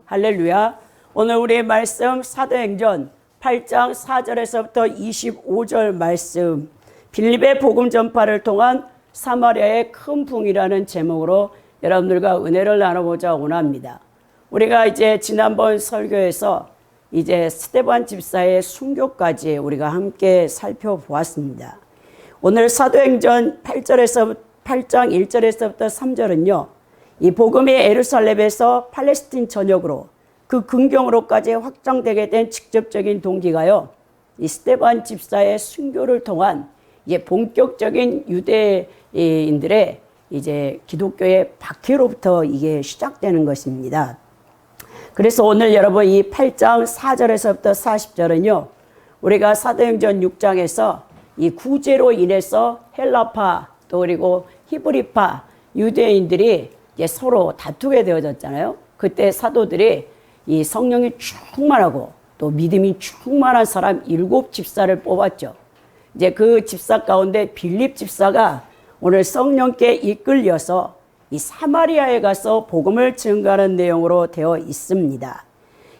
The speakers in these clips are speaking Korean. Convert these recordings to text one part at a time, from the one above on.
할렐루야. 오늘 우리의 말씀 사도행전 8장 4절에서부터 25절 말씀, 빌립의 복음 전파를 통한 사마리아의 큰 부흥이라는 제목으로 여러분들과 은혜를 나눠보자 원합니다. 우리가 이제 지난번 설교에서 이제 스데반 집사의 순교까지 우리가 함께 살펴보았습니다. 오늘 사도행전 8장 1절에서부터 3절은요, 이 복음이 예루살렘에서 팔레스틴 전역으로 그 근경으로까지 확장되게 된 직접적인 동기가요, 이 스데반 집사의 순교를 통한 이제 본격적인 유대인들의 이제 기독교의 박해로부터 이게 시작되는 것입니다. 그래서 오늘 여러분 이 8장 4절에서부터 40절은요, 우리가 사도행전 6장에서 이 구제로 인해서 헬라파 또 그리고 히브리파 유대인들이 이제 서로 다투게 되어졌잖아요. 그때 사도들이 이 성령이 충만하고 또 믿음이 충만한 사람 7 집사를 뽑았죠. 이제 그 집사 가운데 빌립 집사가 오늘 성령께 이끌려서 이 사마리아에 가서 복음을 증거하는 내용으로 되어 있습니다.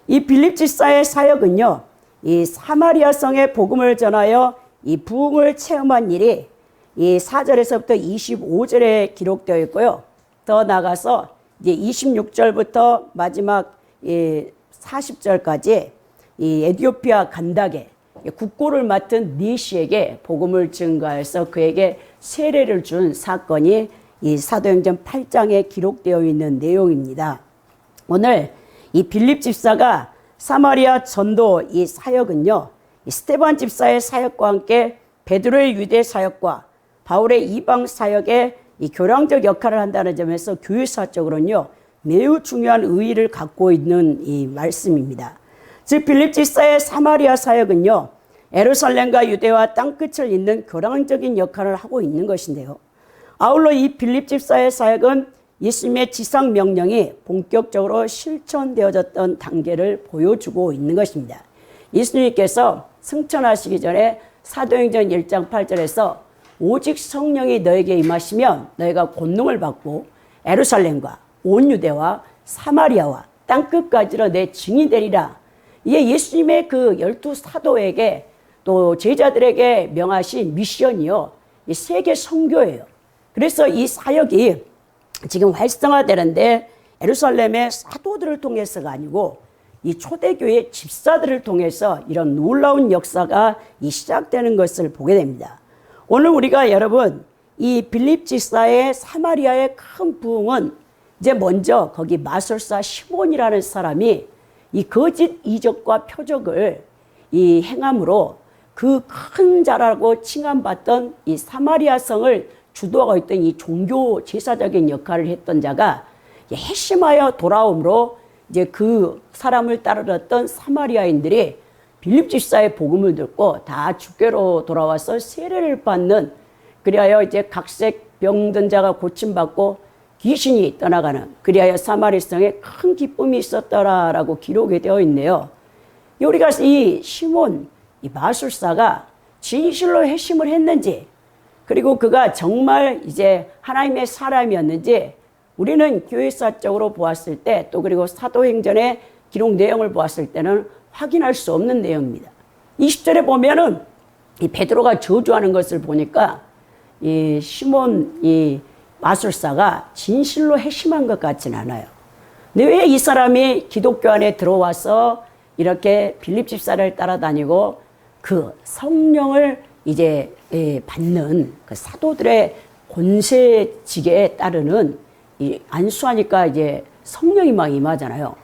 이 빌립 집사의 사역은요, 이 사마리아 성에 복음을 전하여 이 부흥을 체험한 일이 이 4절에서부터 25절에 기록되어 있고요. 더 나가서 이제 26절부터 마지막 40절까지 이 에티오피아 간다게 국고를 맡은 니시에게 복음을 증거해서 그에게 세례를 준 사건이 이 사도행전 8장에 기록되어 있는 내용입니다. 오늘 이 빌립 집사가 사마리아 전도 이 사역은요, 이 스데반 집사의 사역과 함께 베드로의 유대 사역과 바울의 이방 사역에 이 교량적 역할을 한다는 점에서 교회사적으로는요, 매우 중요한 의의를 갖고 있는 이 말씀입니다. 즉 빌립 집사의 사마리아 사역은요, 예루살렘과 유대와 땅끝을 잇는 교량적인 역할을 하고 있는 것인데요, 아울러 이 빌립 집사의 사역은 예수님의 지상 명령이 본격적으로 실천되어졌던 단계를 보여주고 있는 것입니다. 예수님께서 승천하시기 전에 사도행전 1장 8절에서 오직 성령이 너에게 임하시면 너희가 권능을 받고 예루살렘과 온 유대와 사마리아와 땅끝까지로 내 증인이 되리라. 이게 예수님의 그 12 사도에게 또 제자들에게 명하신 미션이요, 이 세계 선교예요. 그래서 이 사역이 지금 활성화되는데 예루살렘의 사도들을 통해서가 아니고 이 초대교회 집사들을 통해서 이런 놀라운 역사가 시작되는 것을 보게 됩니다. 오늘 우리가 여러분 이 빌립 집사의 사마리아의 큰 부흥은 이제 먼저 거기 마술사 시몬이라는 사람이 이 거짓 이적과 표적을 이 행함으로 그 큰 자라고 칭함받던 이 사마리아 성을 주도하고 있던 이 종교 제사적인 역할을 했던 자가 회심하여 돌아옴으로 이제 그 사람을 따르던 사마리아인들이 빌립 집사의 복음을 듣고 다 주께로 돌아와서 세례를 받는, 그리하여 이제 각색 병든 자가 고침받고 귀신이 떠나가는, 그리하여 사마리성에 큰 기쁨이 있었더라라고 기록이 되어 있네요. 우리가 이 시몬, 이 마술사가 진실로 회심을 했는지, 그리고 그가 정말 이제 하나님의 사람이었는지 우리는 교회사적으로 보았을 때, 또 그리고 사도행전의 기록 내용을 보았을 때는 확인할 수 없는 내용입니다. 20절에 보면은 이 베드로가 저주하는 것을 보니까 이 시몬 이 마술사가 진실로 회심한 것 같지는 않아요. 근데 왜 이 사람이 기독교 안에 들어와서 이렇게 빌립 집사를 따라다니고 그 성령을 이제 받는 그 사도들의 권세직에 따르는 이 안수하니까 이제 성령이 막 임하잖아요.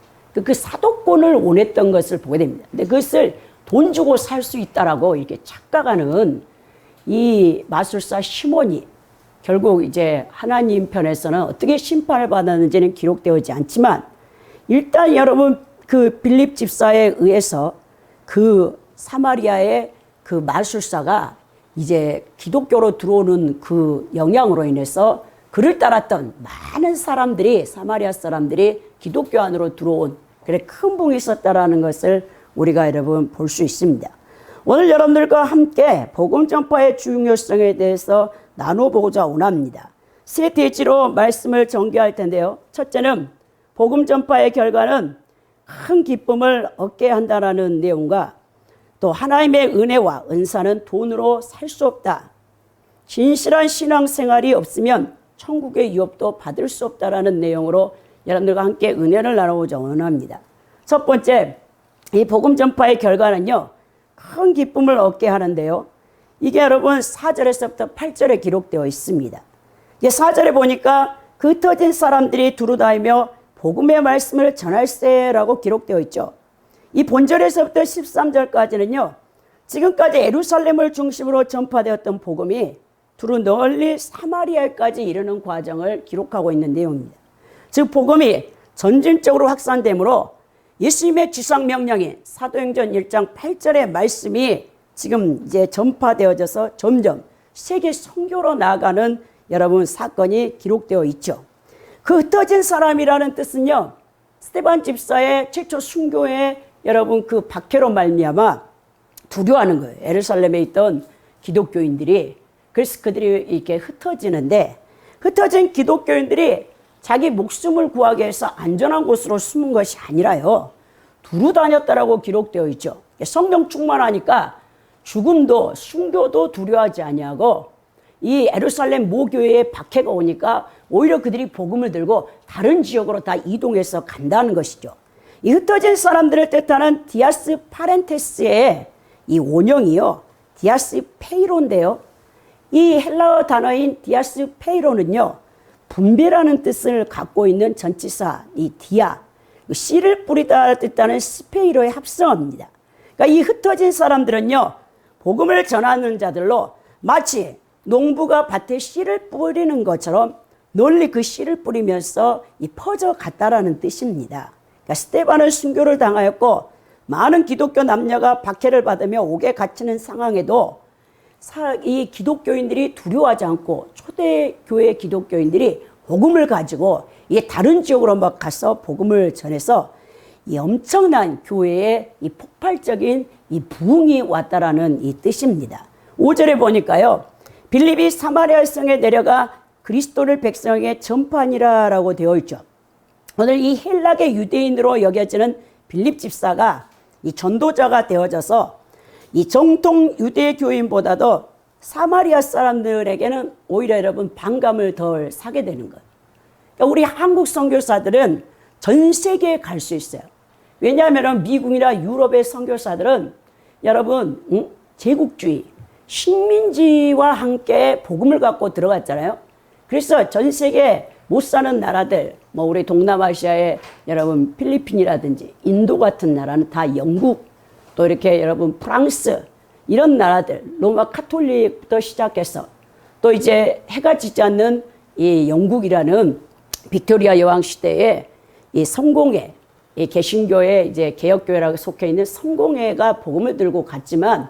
그 사도권을 원했던 것을 보게 됩니다. 근데 그것을 돈 주고 살 수 있다라고 이렇게 착각하는 이 마술사 시몬이 결국 이제 하나님 편에서는 어떻게 심판을 받았는지는 기록되어있지 않지만, 일단 여러분 그 빌립 집사에 의해서 그 사마리아의 그 마술사가 이제 기독교로 들어오는 그 영향으로 인해서 그를 따랐던 많은 사람들이, 사마리아 사람들이 기독교 안으로 들어온, 그래 큰 부흥이 있었다라는 것을 우리가 여러분 볼 수 있습니다. 오늘 여러분들과 함께 복음 전파의 중요성에 대해서 나눠보고자 원합니다. 세 대지로 말씀을 전개할 텐데요. 첫째는 복음 전파의 결과는 큰 기쁨을 얻게 한다라는 내용과 또 하나님의 은혜와 은사는 돈으로 살 수 없다. 진실한 신앙생활이 없으면 천국의 유업도 받을 수 없다라는 내용으로 여러분들과 함께 은혜를 나누고자 원합니다. 첫 번째, 이 복음 전파의 결과는요, 큰 기쁨을 얻게 하는데요. 이게 여러분 4절에서부터 8절에 기록되어 있습니다. 이제 4절에 보니까 그 흩어진 사람들이 두루다니며 복음의 말씀을 전할세라고 기록되어 있죠. 이 본절에서부터 13절까지는요. 지금까지 예루살렘을 중심으로 전파되었던 복음이 두루 널리 사마리아까지 이르는 과정을 기록하고 있는 내용입니다. 즉 복음이 전진적으로 확산되므로 예수님의 지상명령인 사도행전 1장 8절의 말씀이 지금 이제 전파되어져서 점점 세계 선교로 나아가는 여러분 사건이 기록되어 있죠. 그 흩어진 사람이라는 뜻은요, 스데반 집사의 최초 순교의 여러분 그 박해로 말미암아 두려워하는 거예요. 예루살렘에 있던 기독교인들이. 그래서 그들이 이렇게 흩어지는데, 흩어진 기독교인들이 자기 목숨을 구하기 위해서 안전한 곳으로 숨은 것이 아니라요, 두루 다녔다라고 기록되어 있죠. 성령 충만하니까 죽음도 순교도 두려워하지 아니하고, 이 예루살렘 모교회에 박해가 오니까 오히려 그들이 복음을 들고 다른 지역으로 다 이동해서 간다는 것이죠. 이 흩어진 사람들을 뜻하는 디아스 파렌테스의 이 원형이요, 디아스 페이로인데요. 이 헬라어 단어인 디아스 페이로는요, 분배라는 뜻을 갖고 있는 전치사 이 디아, 씨를 뿌리다 뜻하는 스페이로의 합성어입니다. 그러니까 이 흩어진 사람들은요, 복음을 전하는 자들로 마치 농부가 밭에 씨를 뿌리는 것처럼 널리 그 씨를 뿌리면서 퍼져 갔다라는 뜻입니다. 그러니까 스데반은 순교를 당하였고 많은 기독교 남녀가 박해를 받으며 옥에 갇히는 상황에도 이 기독교인들이 두려워하지 않고 초대교회 기독교인들이 복음을 가지고 이 다른 지역으로 막 가서 복음을 전해서 이 엄청난 교회에 이 폭발적인 이 부흥이 왔다라는 이 뜻입니다. 5절에 보니까요, 빌립이 사마리아 성에 내려가 그리스도를 백성에게 전파하니라라고 되어 있죠. 오늘 이 헬락의 유대인으로 여겨지는 빌립 집사가 이 전도자가 되어져서 이 정통 유대 교인보다도 사마리아 사람들에게는 오히려 여러분 반감을 덜 사게 되는 거예요. 그러니까 우리 한국 선교사들은 전 세계에 갈 수 있어요. 왜냐하면 미국이나 유럽의 선교사들은 여러분 제국주의, 식민지와 함께 복음을 갖고 들어갔잖아요. 그래서 전 세계 못 사는 나라들, 뭐 우리 동남아시아의 여러분 필리핀이라든지 인도 같은 나라는 다 영국, 또 이렇게 여러분 프랑스 이런 나라들, 로마 카톨릭부터 시작해서 또 이제 해가 지지 않는 이 영국이라는 빅토리아 여왕 시대에 이 성공회, 이 개신교의 이제 개혁교회라고 속해 있는 성공회가 복음을 들고 갔지만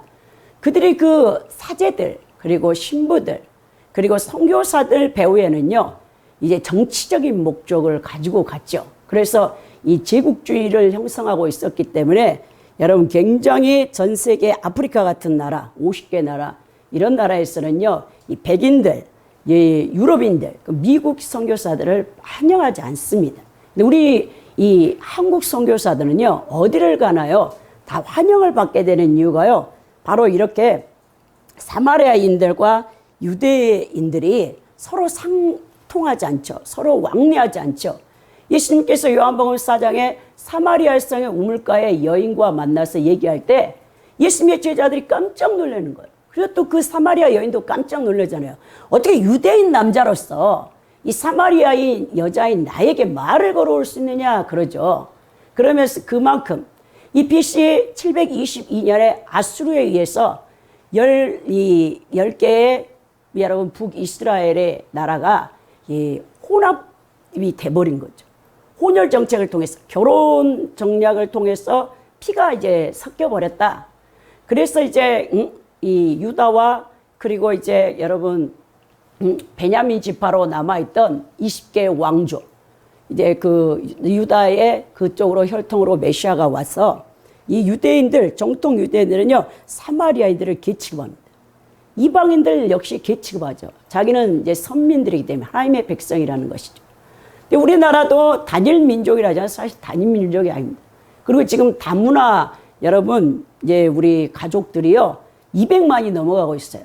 그들이 그 사제들 그리고 신부들 그리고 선교사들 배후에는요 이제 정치적인 목적을 가지고 갔죠. 그래서 이 제국주의를 형성하고 있었기 때문에 여러분 굉장히 전 세계 아프리카 같은 나라 50개 나라 이런 나라에서는요 이 백인들, 이 유럽인들, 미국 선교사들을 환영하지 않습니다. 근데 우리 이 한국 선교사들은요 어디를 가나요? 다 환영을 받게 되는 이유가요. 바로 이렇게 사마리아인들과 유대인들이 서로 상통하지 않죠. 서로 왕래하지 않죠. 예수님께서 요한복음 4장에 사마리아 성의 우물가에 여인과 만나서 얘기할 때 예수님의 제자들이 깜짝 놀라는 거예요. 그리고 또 그 사마리아 여인도 깜짝 놀라잖아요. 어떻게 유대인 남자로서 이 사마리아인 여자인 나에게 말을 걸어올 수 있느냐 그러죠. 그러면서 그만큼 이 BC 722년에 아수르에 의해서 10개의 여러분 북이스라엘의 나라가 이 혼합이 돼버린 거죠. 혼혈 정책을 통해서 결혼 정략을 통해서 피가 이제 섞여 버렸다. 그래서 이제 이 유다와 그리고 이제 여러분 베냐민 지파로 남아있던 20개의 왕조 이제 그 유다의 그쪽으로 혈통으로 메시아가 와서 이 유대인들 정통 유대인들은요 사마리아인들을 개취급합니다. 이방인들 역시 개취급하죠. 자기는 이제 선민들이기 때문에 하나님의 백성이라는 것이죠. 우리나라도 단일 민족이라잖아요. 사실 단일 민족이 아닙니다. 그리고 지금 다문화 여러분 이제 우리 가족들이요 200만이 넘어가고 있어요.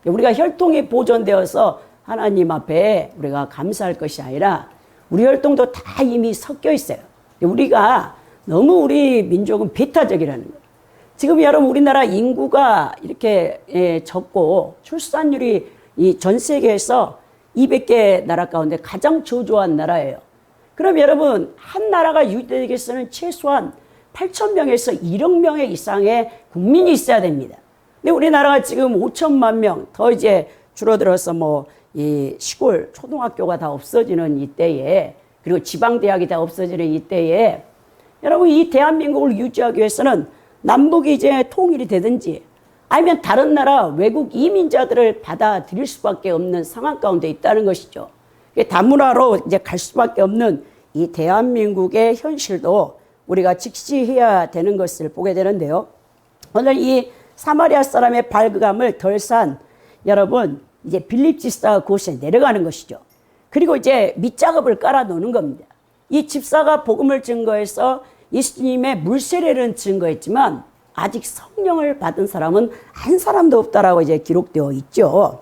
우리가 혈통이 보존되어서 하나님 앞에 우리가 감사할 것이 아니라 우리 혈통도 다 이미 섞여 있어요. 우리가 너무 우리 민족은 배타적이라는 거예요. 지금 여러분 우리나라 인구가 이렇게 적고 출산율이 이 전 세계에서 200개 나라 가운데 가장 저조한 나라예요. 그럼 여러분 한 나라가 유지되겠어는 최소한 8,000명에서 1억 명의 이상의 국민이 있어야 됩니다. 근데 우리나라가 지금 5천만 명 더 이제 줄어들어서 뭐 이 시골 초등학교가 다 없어지는 이때에 그리고 지방 대학이 다 없어지는 이때에 여러분 이 대한민국을 유지하기 위해서는 남북이 이제 통일이 되든지 아니면 다른 나라 외국 이민자들을 받아들일 수밖에 없는 상황 가운데 있다는 것이죠. 다문화로 이제 갈 수밖에 없는 이 대한민국의 현실도 우리가 직시해야 되는 것을 보게 되는데요. 오늘 이 사마리아 사람의 발그감을 덜 산 여러분 이제 빌립 집사가 그곳에 내려가는 것이죠. 그리고 이제 밑작업을 깔아 놓는 겁니다. 이 집사가 복음을 증거해서 예수님의 물세례를 증거했지만 아직 성령을 받은 사람은 한 사람도 없다라고 이제 기록되어 있죠.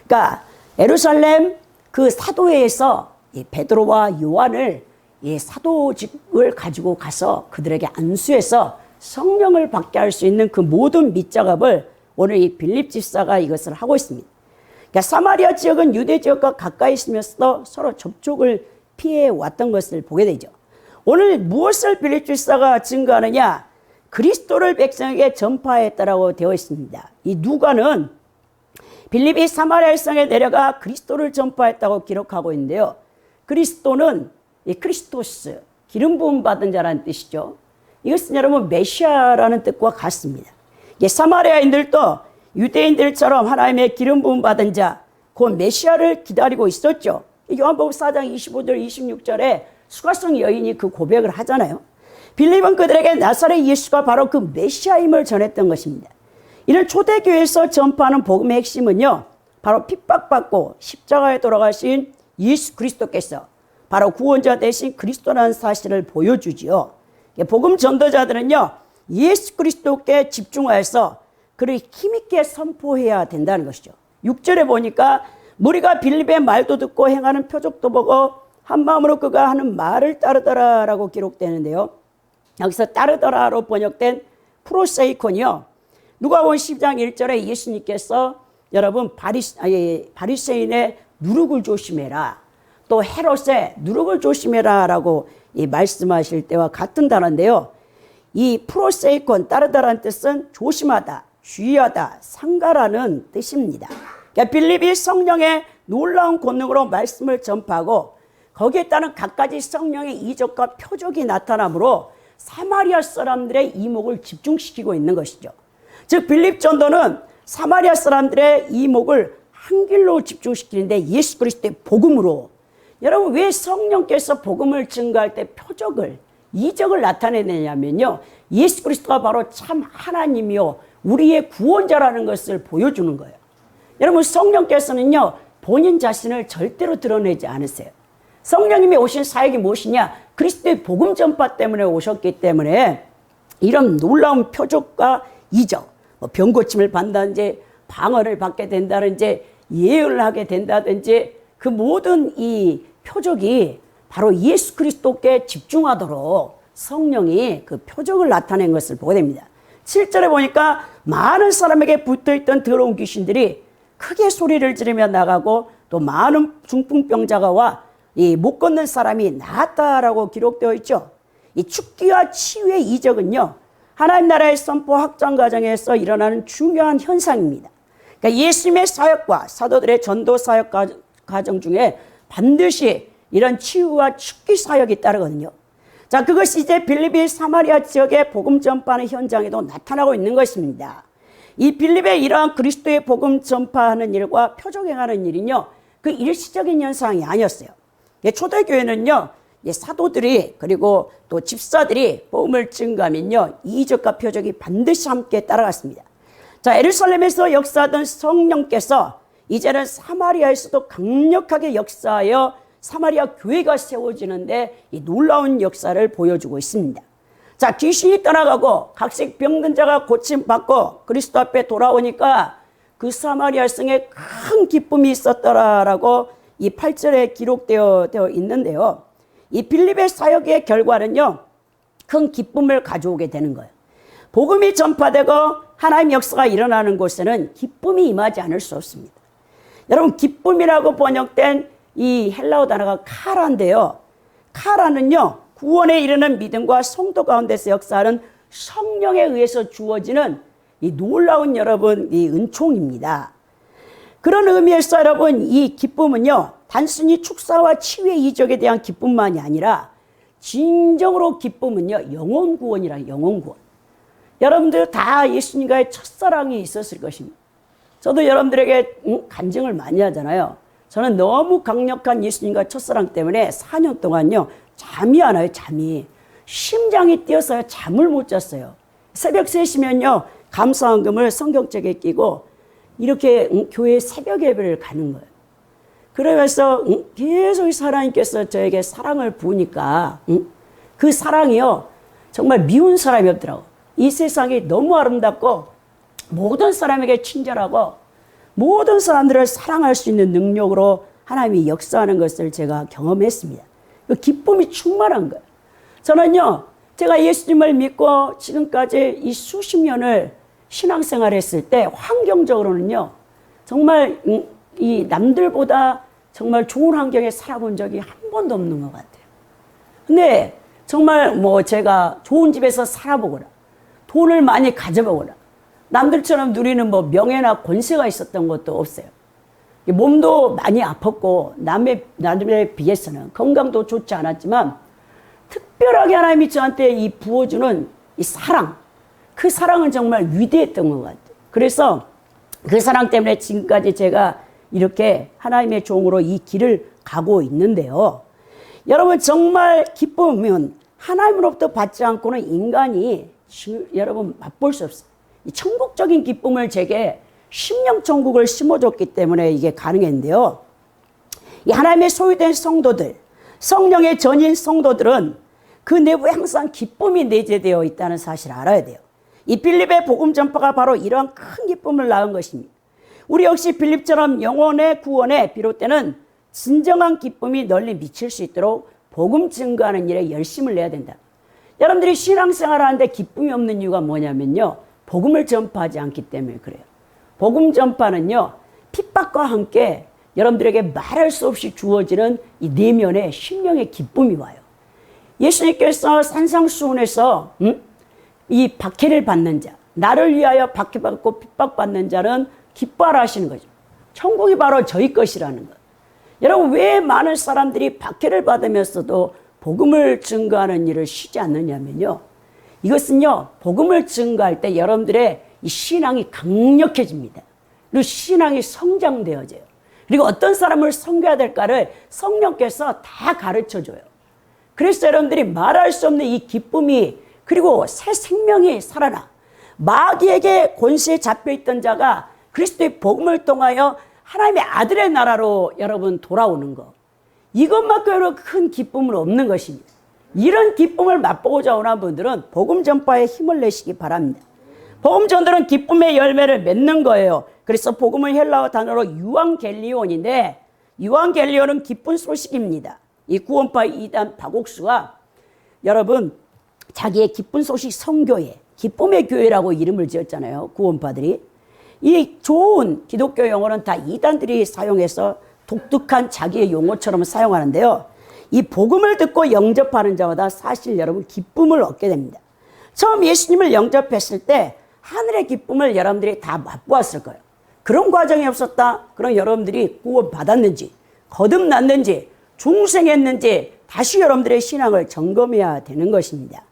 그러니까 예루살렘 그 사도회에서 이 베드로와 요한을 이 사도직을 가지고 가서 그들에게 안수해서 성령을 받게 할 수 있는 그 모든 밑작업을 오늘 이 빌립 집사가 이것을 하고 있습니다. 그러니까 사마리아 지역은 유대 지역과 가까이 있으면서도 서로 접촉을 피해 왔던 것을 보게 되죠. 오늘 무엇을 빌립 집사가 증거하느냐? 그리스도를 백성에게 전파했다라고 되어 있습니다. 이 누가는 빌립이 사마리아 일성에 내려가 그리스도를 전파했다고 기록하고 있는데요. 그리스도는 이 크리스토스, 기름 부음 받은 자라는 뜻이죠. 이것은 여러분 메시아라는 뜻과 같습니다. 사마리아인들도 유대인들처럼 하나님의 기름 부음 받은 자, 그 메시아를 기다리고 있었죠. 요한복음 4장 25절 26절에 수가성 여인이 그 고백을 하잖아요. 빌립은 그들에게 나사렛 예수가 바로 그 메시아임을 전했던 것입니다. 이런 초대교회에서 전파하는 복음의 핵심은요, 바로 핍박받고 십자가에 돌아가신 예수 그리스도께서 바로 구원자 대신 그리스도라는 사실을 보여주지요. 복음 전도자들은요, 예수 그리스도께 집중하여서 그를 힘있게 선포해야 된다는 것이죠. 6절에 보니까 무리가 빌립의 말도 듣고 행하는 표적도 보고 한 마음으로 그가 하는 말을 따르더라라고 기록되는데요. 여기서 따르더라로 번역된 프로세이콘이요. 누가복음 10장 1절에 예수님께서 여러분 바리새인의 누룩을 조심해라. 또 헤롯의 누룩을 조심해라라고 말씀하실 때와 같은 단어인데요. 이 프로세이콘 따르다라는 뜻은 조심하다, 주의하다, 상가라는 뜻입니다. 그러니까 빌립이 성령의 놀라운 권능으로 말씀을 전파하고 거기에 따른 갖가지 성령의 이적과 표적이 나타나므로 사마리아 사람들의 이목을 집중시키고 있는 것이죠. 즉 빌립 전도는 사마리아 사람들의 이목을 한 길로 집중시키는데 예수 그리스도의 복음으로. 여러분 왜 성령께서 복음을 증거할 때 표적을 이적을 나타내느냐면요, 예수 그리스도가 바로 참 하나님이요 우리의 구원자라는 것을 보여주는 거예요. 여러분 성령께서는요 본인 자신을 절대로 드러내지 않으세요. 성령님이 오신 사역이 무엇이냐? 그리스도의 복음 전파 때문에 오셨기 때문에 이런 놀라운 표적과 이적, 병 고침을 받는다든지 방언을 받게 된다든지 예언을 하게 된다든지 그 모든 이 표적이 바로 예수 그리스도께 집중하도록 성령이 그 표적을 나타낸 것을 보게 됩니다. 7절에 보니까 많은 사람에게 붙어있던 더러운 귀신들이 크게 소리를 지르며 나가고 또 많은 중풍병자가 와 이 못 걷는 사람이 나았다라고 기록되어 있죠. 이 축기와 치유의 이적은요, 하나님 나라의 선포 확장 과정에서 일어나는 중요한 현상입니다. 그러니까 예수님의 사역과 사도들의 전도 사역 과정 중에 반드시 이런 치유와 축기 사역이 따르거든요. 자, 그것이 이제 빌립이 사마리아 지역의 복음 전파하는 현장에도 나타나고 있는 것입니다. 이 빌립의 이러한 그리스도의 복음 전파하는 일과 표적행하는 일은요, 그 일시적인 현상이 아니었어요. 초대교회는요, 사도들이 그리고 또 집사들이 복음을 증거하면요, 이적과 표적이 반드시 함께 따라갔습니다. 자, 예루살렘에서 역사하던 성령께서 이제는 사마리아에서도 강력하게 역사하여 사마리아 교회가 세워지는데 이 놀라운 역사를 보여주고 있습니다. 자, 귀신이 떠나가고 각색 병든 자가 고침받고 그리스도 앞에 돌아오니까 그 사마리아 성에 큰 기쁨이 있었더라라고 이 8절에 기록되어 있는데요. 이 빌립의 사역의 결과는요, 큰 기쁨을 가져오게 되는 거예요. 복음이 전파되고 하나님의 역사가 일어나는 곳에는 기쁨이 임하지 않을 수 없습니다. 여러분, 기쁨이라고 번역된 이 헬라어 단어가 카라인데요. 카라는요, 구원에 이르는 믿음과 성도 가운데서 역사하는 성령에 의해서 주어지는 이 놀라운 여러분 이 은총입니다. 그런 의미에서 여러분 이 기쁨은요, 단순히 축사와 치유의 이적에 대한 기쁨만이 아니라 진정으로 기쁨은요, 영혼 구원이라 영혼 구원. 여러분들 다 예수님과의 첫사랑이 있었을 것입니다. 저도 여러분들에게 간증을 많이 하잖아요. 저는 너무 강력한 예수님과 첫사랑 때문에 4년 동안요, 잠이 안 와요, 잠이. 심장이 뛰어서요, 잠을 못 잤어요. 새벽 3시면요, 감사헌금을 성경책에 끼고 이렇게 교회 새벽 예배를 가는 거예요. 그러면서 계속 하나님께서 저에게 사랑을 부으니까 그 사랑이요, 정말 미운 사람이 없더라고. 이 세상이 너무 아름답고 모든 사람에게 친절하고 모든 사람들을 사랑할 수 있는 능력으로 하나님이 역사하는 것을 제가 경험했습니다. 그 기쁨이 충만한 거예요. 저는요, 제가 예수님을 믿고 지금까지 이 수십 년을 신앙생활을 했을 때 환경적으로는요, 정말 이 남들보다 정말 좋은 환경에 살아본 적이 한 번도 없는 것 같아요. 근데 정말 뭐 제가 좋은 집에서 살아보거나 돈을 많이 가져보거나 남들처럼 누리는 뭐 명예나 권세가 있었던 것도 없어요. 몸도 많이 아팠고 남에 비해서는 건강도 좋지 않았지만 특별하게 하나님이 저한테 이 부어주는 이 사랑, 그 사랑은 정말 위대했던 것 같아요. 그래서 그 사랑 때문에 지금까지 제가 이렇게 하나님의 종으로 이 길을 가고 있는데요. 여러분, 정말 기쁨은 하나님으로부터 받지 않고는 인간이 여러분 맛볼 수 없어요. 이 천국적인 기쁨을 제게 심령천국을 심어줬기 때문에 이게 가능했는데요. 이 하나님의 소유된 성도들, 성령의 전인 성도들은 그 내부에 항상 기쁨이 내재되어 있다는 사실을 알아야 돼요. 이 빌립의 복음 전파가 바로 이러한 큰 기쁨을 낳은 것입니다. 우리 역시 빌립처럼 영혼의 구원에 비롯되는 진정한 기쁨이 널리 미칠 수 있도록 복음 증거하는 일에 열심을 내야 된다. 여러분들이 신앙생활을 하는데 기쁨이 없는 이유가 뭐냐면요, 복음을 전파하지 않기 때문에 그래요. 복음 전파는요, 핍박과 함께 여러분들에게 말할 수 없이 주어지는 이 내면의 심령의 기쁨이 와요. 예수님께서 산상수훈에서 이 박해를 받는 자, 나를 위하여 박해받고 핍박받는 자는 기뻐하라 하시는 거죠. 천국이 바로 저희 것이라는 것. 여러분, 왜 많은 사람들이 박해를 받으면서도 복음을 증거하는 일을 쉬지 않느냐면요, 이것은요, 복음을 증거할 때 여러분들의 이 신앙이 강력해집니다. 그리고 신앙이 성장되어져요. 그리고 어떤 사람을 섬겨야 될까를 성령께서 다 가르쳐줘요. 그래서 여러분들이 말할 수 없는 이 기쁨이, 그리고 새 생명이 살아나 마귀에게 권세에 잡혀있던 자가 그리스도의 복음을 통하여 하나님의 아들의 나라로 여러분 돌아오는 것, 이것만큼 여러분 큰 기쁨은 없는 것입니다. 이런 기쁨을 맛보고자 원하는 분들은 복음 전파에 힘을 내시기 바랍니다. 복음 전도는 기쁨의 열매를 맺는 거예요. 그래서 복음은 헬라어 단어로 유앙겔리온인데, 유앙겔리온은 기쁜 소식입니다. 이 구원파 이단 박옥수가 여러분 자기의 기쁜 소식 선교회, 기쁨의 교회라고 이름을 지었잖아요. 구원파들이. 이 좋은 기독교 용어는 다 이단들이 사용해서 독특한 자기의 용어처럼 사용하는데요. 이 복음을 듣고 영접하는 자마다 사실 여러분 기쁨을 얻게 됩니다. 처음 예수님을 영접했을 때 하늘의 기쁨을 여러분들이 다 맛보았을 거예요. 그런 과정이 없었다? 그럼 여러분들이 구원받았는지, 거듭났는지, 중생했는지 다시 여러분들의 신앙을 점검해야 되는 것입니다.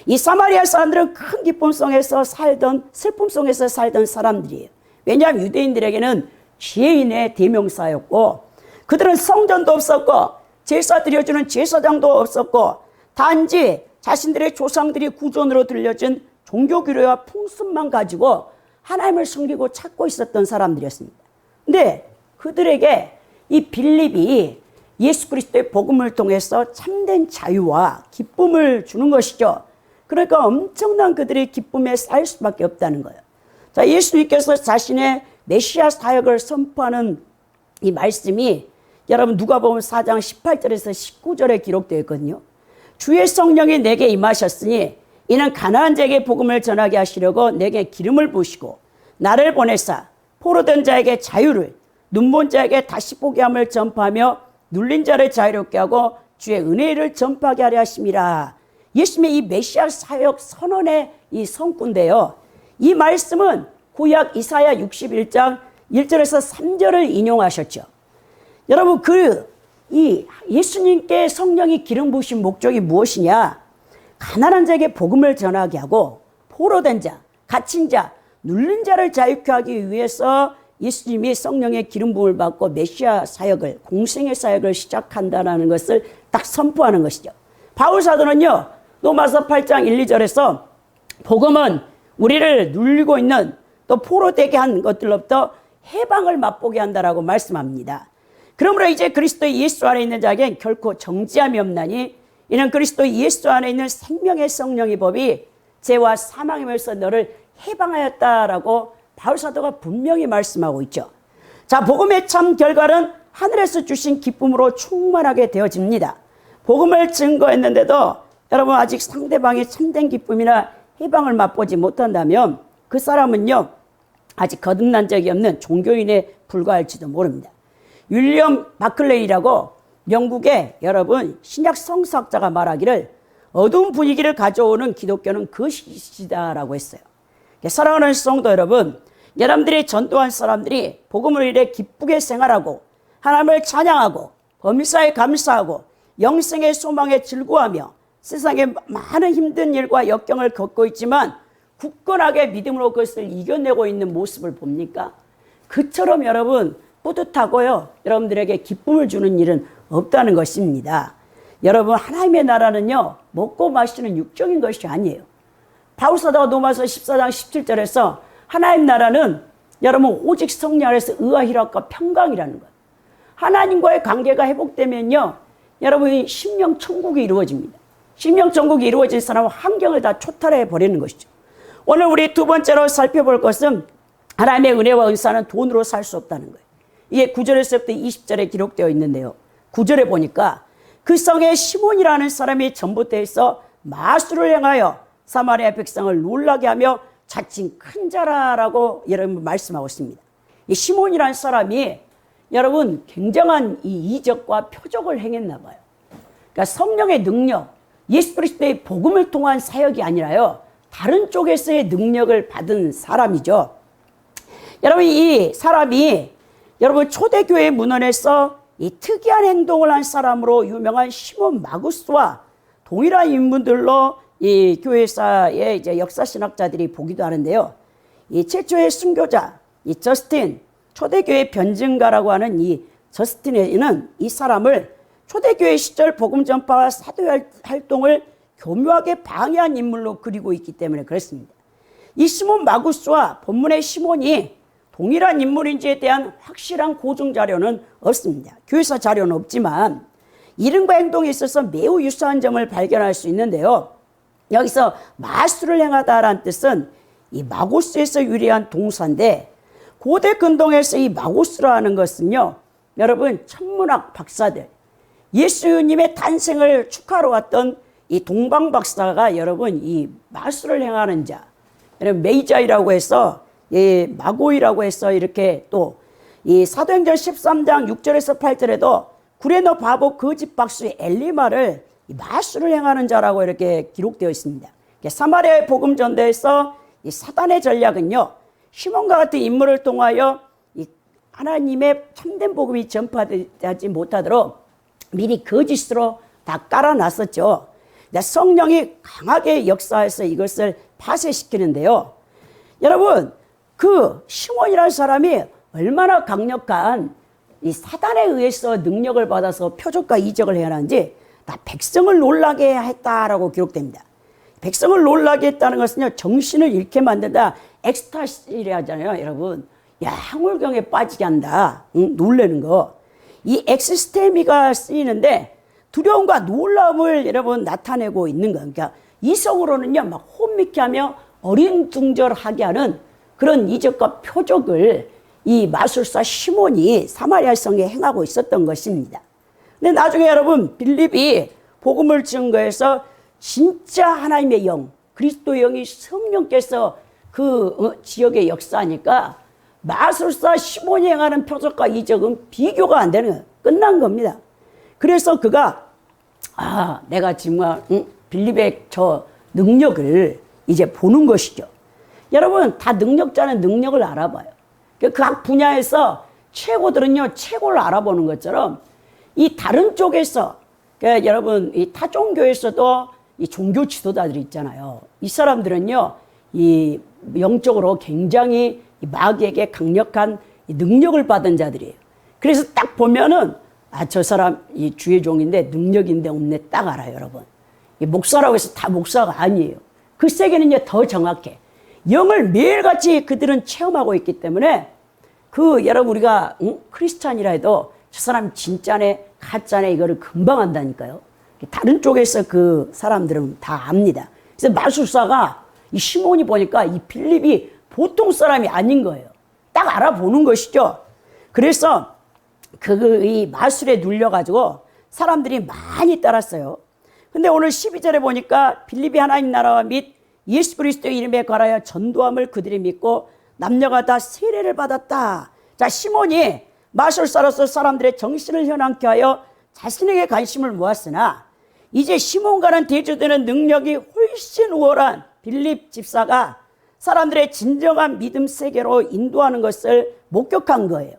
이 사마리아 사람들은 큰 기쁨 속에서 살던, 슬픔 속에서 살던 사람들이에요. 왜냐하면 유대인들에게는 죄인의 대명사였고, 그들은 성전도 없었고 제사 드려주는 제사장도 없었고, 단지 자신들의 조상들이 구전으로 들려준 종교규례와 풍습만 가지고 하나님을 섬기고 찾고 있었던 사람들이었습니다. 근데 그들에게 이 빌립이 예수 그리스도의 복음을 통해서 참된 자유와 기쁨을 주는 것이죠. 그러니까 엄청난 그들의 기쁨에 쌓일 수밖에 없다는 거예요. 자, 예수님께서 자신의 메시아 사역을 선포하는 이 말씀이 여러분 누가복음 4장 18절에서 19절에 기록되어 있거든요. 주의 성령이 내게 임하셨으니 이는 가난한 자에게 복음을 전하게 하시려고 내게 기름을 부으시고 나를 보내사 포로된 자에게 자유를, 눈먼 자에게 다시 보게 함을 전파하며 눌린 자를 자유롭게 하고 주의 은혜를 전파하게 하려 하심이라. 예수님의 이 메시아 사역 선언의 이 성구인데요. 이 말씀은 구약 이사야 61장 1절에서 3절을 인용하셨죠. 여러분, 이 예수님께 성령이 기름 부으신 목적이 무엇이냐? 가난한 자에게 복음을 전하게 하고 포로된 자, 갇힌 자, 눌린 자를 자유케 하기 위해서 예수님이 성령의 기름 부음을 받고 메시아 사역을, 공생의 사역을 시작한다는 것을 딱 선포하는 것이죠. 바울 사도는요, 로마서 8장 1, 2절에서 복음은 우리를 눌리고 있는 또 포로되게 한 것들로부터 해방을 맛보게 한다라고 말씀합니다. 그러므로 이제 그리스도 예수 안에 있는 자에겐 결코 정죄함이 없나니 이는 그리스도 예수 안에 있는 생명의 성령의 법이 죄와 사망에서 너를 해방하였다라고 바울 사도가 분명히 말씀하고 있죠. 자, 복음의 참 결과는 하늘에서 주신 기쁨으로 충만하게 되어집니다. 복음을 증거했는데도 여러분 아직 상대방의 참된 기쁨이나 해방을 맛보지 못한다면 그 사람은요 아직 거듭난 적이 없는 종교인에 불과할지도 모릅니다. 윌리엄 바클레이라고 영국의 여러분 신약 성서학자가 말하기를 어두운 분위기를 가져오는 기독교는 거짓이다라고 했어요. 사랑하는 성도 여러분, 여러분들이 전도한 사람들이 복음을 위해 기쁘게 생활하고 하나님을 찬양하고 범사에 감사하고 영생의 소망에 즐거워하며 세상에 많은 힘든 일과 역경을 겪고 있지만 굳건하게 믿음으로 그것을 이겨내고 있는 모습을 봅니까? 그처럼 여러분 뿌듯하고요, 여러분들에게 기쁨을 주는 일은 없다는 것입니다. 여러분, 하나님의 나라는요 먹고 마시는 육적인 것이 아니에요. 바울 사도가 로마서 14장 17절에서 하나님 나라는 여러분 오직 성령 안에서 의와 희락과 평강이라는 거예요. 하나님과의 관계가 회복되면요 여러분이 심령 천국이 이루어집니다. 심령 천국이 이루어진 사람은 환경을 다 초탈해 버리는 것이죠. 오늘 우리 두 번째로 살펴볼 것은 하나님의 은혜와 은사는 돈으로 살 수 없다는 거예요. 이게 9절에서부터 20절에 기록되어 있는데요. 9절에 보니까 그 성에 시몬이라는 사람이 전봇대에서 마술을 행하여 사마리아 백성을 놀라게 하며 자칭 큰 자라라고 여러분 말씀하고 있습니다. 이 시몬이라는 사람이 여러분 굉장한 이 이적과 표적을 행했나 봐요. 그러니까 성령의 능력, 예수 그리스도의 복음을 통한 사역이 아니라요 다른 쪽에서의 능력을 받은 사람이죠. 여러분 이 사람이 여러분 초대교회 문헌에서 이 특이한 행동을 한 사람으로 유명한 시몬 마구스와 동일한 인물들로 이 교회사의 이제 역사 신학자들이 보기도 하는데요. 이 최초의 순교자, 이 저스틴, 초대교회 변증가라고 하는 이 저스틴은 이 사람을 초대교회 시절 복음 전파와 사도 활동을 교묘하게 방해한 인물로 그리고 있기 때문에 그렇습니다. 이 시몬 마구스와 본문의 시몬이 동일한 인물인지에 대한 확실한 고증 자료는 없습니다. 교회사 자료는 없지만 이름과 행동에 있어서 매우 유사한 점을 발견할 수 있는데요. 여기서 마술을 행하다라는 뜻은 이 마고스에서 유래한 동사인데 고대 근동에서 이 마고스라는 것은요. 여러분 천문학 박사들, 예수님의 탄생을 축하러 왔던 이 동방 박사가 여러분 이 마술을 행하는 자, 여러분 메이자이라고 해서 예, 마고이라고 해서 이렇게 또 이 사도행전 13장 6절에서 8절에도 구레너 바보 거짓 박수 엘리마를 마술을 행하는 자라고 이렇게 기록되어 있습니다. 사마리아의 복음 전도에서 이 사단의 전략은요, 시몬과 같은 인물을 통하여 이 하나님의 참된 복음이 전파되지 못하도록 미리 거짓으로 다 깔아놨었죠. 성령이 강하게 역사해서 이것을 파쇄시키는데요. 여러분, 그 시몬이라는 사람이 얼마나 강력한 이 사단에 의해서 능력을 받아서 표적과 이적을 해야하는지 다 백성을 놀라게 했다라고 기록됩니다. 백성을 놀라게 했다는 것은요, 정신을 잃게 만든다. 엑스타시를 하잖아요, 여러분. 야, 항울경에 빠지게 한다. 응? 놀라는 거. 이 엑스스테미가 쓰이는데 두려움과 놀라움을 여러분 나타내고 있는 거. 그러니까 이성으로는요 막 혼미케 하며 어린둥절하게 하는 그런 이적과 표적을 이 마술사 시몬이 사마리아 성에 행하고 있었던 것입니다. 근데 나중에 여러분 빌립이 복음을 증거해서 진짜 하나님의 영, 그리스도의 영이 성령께서 그 지역에 역사하니까 마술사 시몬이 행하는 표적과 이적은 비교가 안 되는 거예요. 끝난 겁니다. 그래서 그가 내가 정말 빌립의 저 능력을 이제 보는 것이죠. 여러분 다 능력자는 능력을 알아봐요. 각 분야에서 최고들은요 최고를 알아보는 것처럼 이 다른 쪽에서 여러분 이 타종교에서도 이 종교 지도자들이 있잖아요. 이 사람들은요 이 영적으로 굉장히 마귀에게 강력한 능력을 받은 자들이에요. 그래서 딱 보면은 저 사람 이 주의 종인데 능력인데 없네 딱 알아요, 여러분. 이 목사라고 해서 다 목사가 아니에요. 그 세계는요 더 정확해. 영을 매일같이 그들은 체험하고 있기 때문에 여러분 우리가 크리스찬이라 해도 저 사람 진짜네 가짜네 이거를 금방 안다니까요. 다른 쪽에서 그 사람들은 다 압니다. 그래서 마술사가 이 시몬이 보니까 이 빌립이 보통 사람이 아닌 거예요. 딱 알아보는 것이죠. 그래서 이 마술에 눌려가지고 사람들이 많이 따랐어요. 근데 오늘 12절에 보니까 빌립이 하나님 나라와 및 예수 그리스도의 이름에 관하여 전도함을 그들이 믿고 남녀가 다 세례를 받았다. 자, 시몬이 마술사로서 사람들의 정신을 현황케 하여 자신에게 관심을 모았으나 이제 시몬과는 대조되는 능력이 훨씬 우월한 빌립 집사가 사람들의 진정한 믿음 세계로 인도하는 것을 목격한 거예요.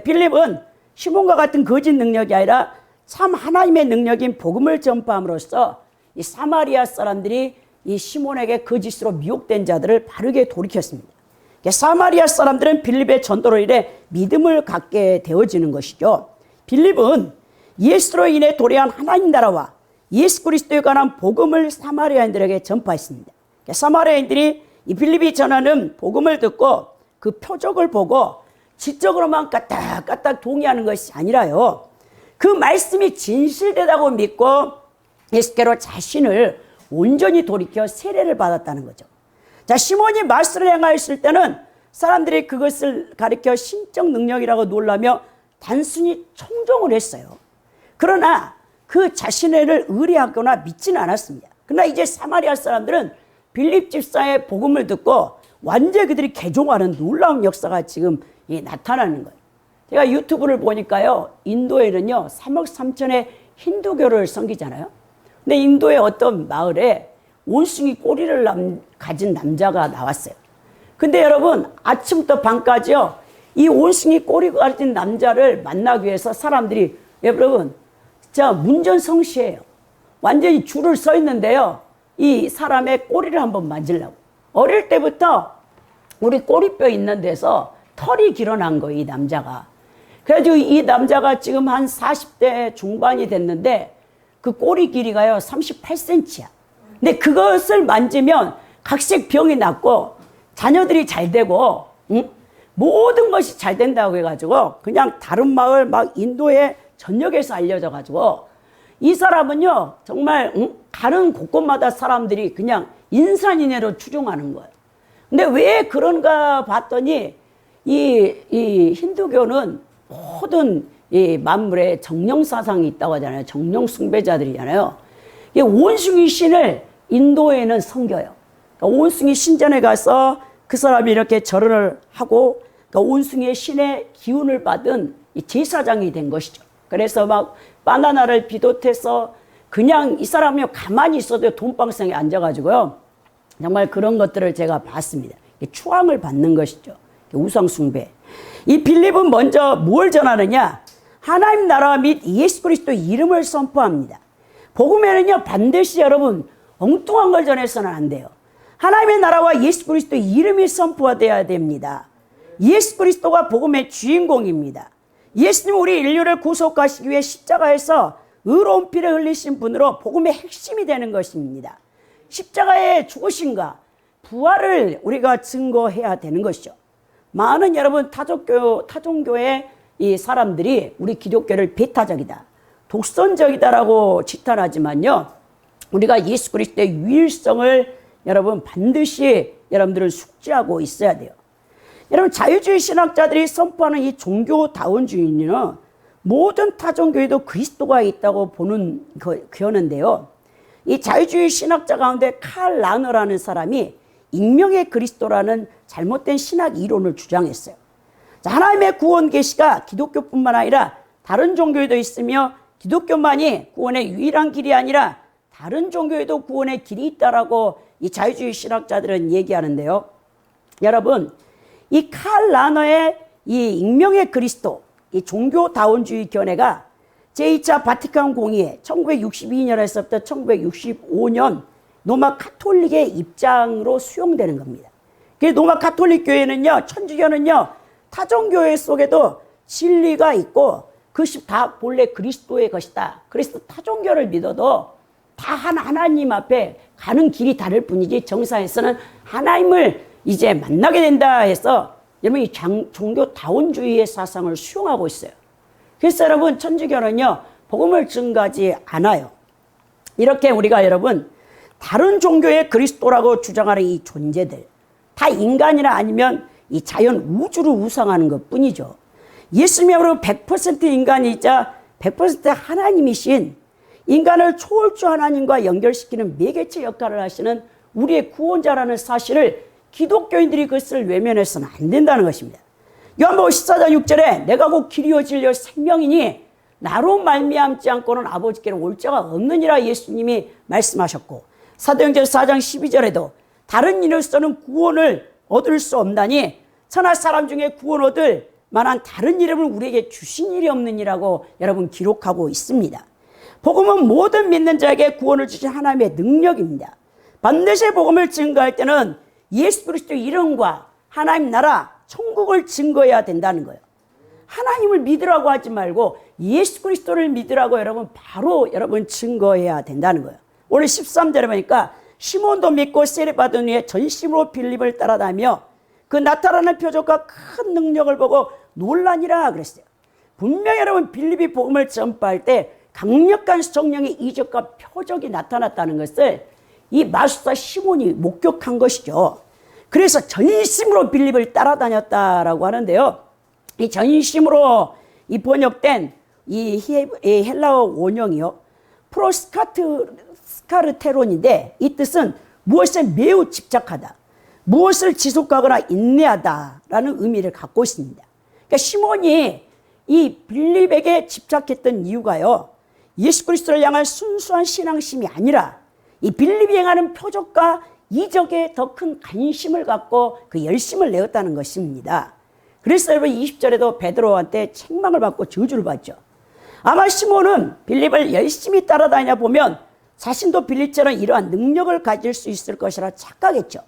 빌립은 시몬과 같은 거짓 능력이 아니라 참 하나님의 능력인 복음을 전파함으로써 이 사마리아 사람들이 이 시몬에게 거짓으로 미혹된 자들을 바르게 돌이켰습니다. 사마리아 사람들은 빌립의 전도로 인해 믿음을 갖게 되어지는 것이죠. 빌립은 예수로 인해 도래한 하나님 나라와 예수 그리스도에 관한 복음을 사마리아인들에게 전파했습니다. 사마리아인들이 이 빌립이 전하는 복음을 듣고 그 표적을 보고 지적으로만 까딱까딱 동의하는 것이 아니라요. 그 말씀이 진실되다고 믿고 예수께로 자신을 온전히 돌이켜 세례를 받았다는 거죠. 자, 시몬이 말씀을 행하였을 때는 사람들이 그것을 가리켜 신적 능력이라고 놀라며 단순히 청종을 했어요. 그러나 그 자신을 의뢰하거나 믿지는 않았습니다. 그러나 이제 사마리아 사람들은 빌립 집사의 복음을 듣고 완전히 그들이 개종하는 놀라운 역사가 지금 나타나는 거예요. 제가 유튜브를 보니까요, 인도에는요 3억 3천의 힌두교를 섬기잖아요. 근데 인도의 어떤 마을에 원숭이 꼬리를 가진 남자가 나왔어요. 근데 여러분 아침부터 밤까지요 이 원숭이 꼬리가 가진 남자를 만나기 위해서 사람들이 여러분 진짜 문전성시해요. 완전히 줄을 서 있는데요, 이 사람의 꼬리를 한번 만지려고. 어릴 때부터 우리 꼬리뼈 있는 데서 털이 길어난 거예요, 이 남자가. 그래가지고 이 남자가 지금 한 40대 중반이 됐는데 그 꼬리 길이가요 38cm야. 근데 그것을 만지면 각색 병이 낫고 자녀들이 잘 되고 모든 것이 잘 된다고 해가지고 그냥 다른 마을 막 인도의 전역에서 알려져 가지고 이 사람은요 정말 가는 곳곳마다 사람들이 그냥 인산인해로 추종하는 거예요. 근데 왜 그런가 봤더니 이 힌두교는 모든 이 만물에 정령 사상이 있다고 하잖아요. 정령 숭배자들이잖아요. 이 원숭이 신을 인도에는 섬겨요. 그러니까 원숭이 신전에 가서 그 사람이 이렇게 절을 하고 그러니까 원숭이의 신의 기운을 받은 이 제사장이 된 것이죠. 그래서 막 바나나를 비롯해서 그냥 이 사람이 가만히 있어도 돈방석에 앉아가지고요 정말 그런 것들을 제가 봤습니다. 추앙을 받는 것이죠. 우상 숭배. 이 빌립은 먼저 뭘 전하느냐? 하나님 나라와 및 예수 그리스도 이름을 선포합니다. 복음에는요 반드시 여러분 엉뚱한 걸 전해서는 안 돼요. 하나님의 나라와 예수 그리스도 이름이 선포되어야 됩니다. 예수 그리스도가 복음의 주인공입니다. 예수님은 우리 인류를 구속하시기 위해 십자가에서 의로운 피를 흘리신 분으로 복음의 핵심이 되는 것입니다. 십자가의 죽으심과 부활을 우리가 증거해야 되는 것이죠. 많은 여러분 타종교의 이 사람들이 우리 기독교를 배타적이다, 독선적이다라고 지탄하지만요, 우리가 예수 그리스도의 유일성을 여러분 반드시 여러분들은 숙지하고 있어야 돼요. 여러분 자유주의 신학자들이 선포하는 이 종교다원주의는 모든 타종교에도 그리스도가 있다고 보는 그였는데요. 이 자유주의 신학자 가운데 칼 라너라는 사람이 익명의 그리스도라는 잘못된 신학 이론을 주장했어요. 자, 하나님의 구원 계시가 기독교뿐만 아니라 다른 종교에도 있으며 기독교만이 구원의 유일한 길이 아니라 다른 종교에도 구원의 길이 있다라고 이 자유주의 신학자들은 얘기하는데요. 여러분, 이 칼 라너의 이 익명의 그리스도, 이 종교다원주의 견해가 제2차 바티칸 공의회 1962년에서부터 1965년 로마 가톨릭의 입장으로 수용되는 겁니다. 그래서 로마 가톨릭 교회는요, 천주교는요, 타종교회 속에도 진리가 있고 그것이 다 본래 그리스도의 것이다. 그래서 타종교를 믿어도 다 하나님 앞에 가는 길이 다를 뿐이지 정상에서는 하나님을 이제 만나게 된다 해서 여러분 이 종교다원주의의 사상을 수용하고 있어요. 그래서 여러분 천주교는요 복음을 증거하지 않아요. 이렇게 우리가 여러분 다른 종교의 그리스도라고 주장하는 이 존재들 다 인간이나 아니면 이 자연 우주를 우상하는 것 뿐이죠. 예수님은 100% 인간이자 100% 하나님이신 인간을 초월주 하나님과 연결시키는 매개체 역할을 하시는 우리의 구원자라는 사실을 기독교인들이 그것을 외면해서는 안 된다는 것입니다. 요한복음 14장 6절에 내가 곧 길이요 진리요 생명이니 나로 말미암지 않고는 아버지께로 올 자가 없느니라 예수님이 말씀하셨고 사도행전 4장 12절에도 다른 이로서는 구원을 얻을 수 없나니 천하 사람 중에 구원 얻을 만한 다른 이름을 우리에게 주신 일이 없느니라고 여러분 기록하고 있습니다. 복음은 모든 믿는 자에게 구원을 주신 하나님의 능력입니다. 반드시 복음을 증거할 때는 예수 그리스도의 이름과 하나님 나라 천국을 증거해야 된다는 거예요. 하나님을 믿으라고 하지 말고 예수 그리스도를 믿으라고 여러분 바로 여러분 증거해야 된다는 거예요. 오늘 13절에 보니까 시몬도 믿고 세례 받은 후에 전심으로 빌립을 따라다니며 그 나타나는 표적과 큰 능력을 보고 놀라니라 그랬어요. 분명히 여러분 빌립이 복음을 전파할 때 강력한 성령의 이적과 표적이 나타났다는 것을 이 마술사 시몬이 목격한 것이죠. 그래서 전심으로 빌립을 따라다녔다라고 하는데요. 이 전심으로 이 번역된 이 헬라어 원형이요. 프로스카르테론인데 이 뜻은 무엇에 매우 집착하다. 무엇을 지속하거나 인내하다라는 의미를 갖고 있습니다. 그러니까 시몬이 이 빌립에게 집착했던 이유가요. 예수 그리스도를 향한 순수한 신앙심이 아니라 이 빌립이 행하는 표적과 이적에 더 큰 관심을 갖고 그 열심을 내었다는 것입니다. 그래서 여러분 20절에도 베드로한테 책망을 받고 저주를 받죠. 아마 시몬은 빌립을 열심히 따라다니다 보면 자신도 빌립처럼 이러한 능력을 가질 수 있을 것이라 착각했죠.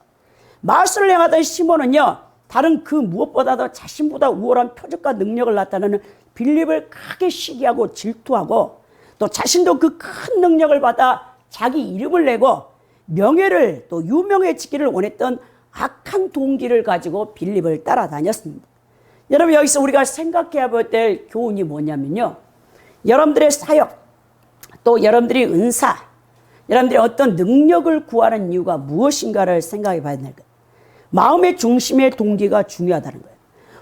마술을 행하던 시몬은요 다른 그 무엇보다도 자신보다 우월한 표적과 능력을 나타내는 빌립을 크게 시기하고 질투하고 또 자신도 그 큰 능력을 받아 자기 이름을 내고 명예를 또 유명해지기를 원했던 악한 동기를 가지고 빌립을 따라다녔습니다. 여러분 여기서 우리가 생각해야 될 교훈이 뭐냐면요. 여러분들의 사역 또 여러분들의 은사 여러분들의 어떤 능력을 구하는 이유가 무엇인가를 생각해 봐야 되는 거예요. 마음의 중심의 동기가 중요하다는 거예요.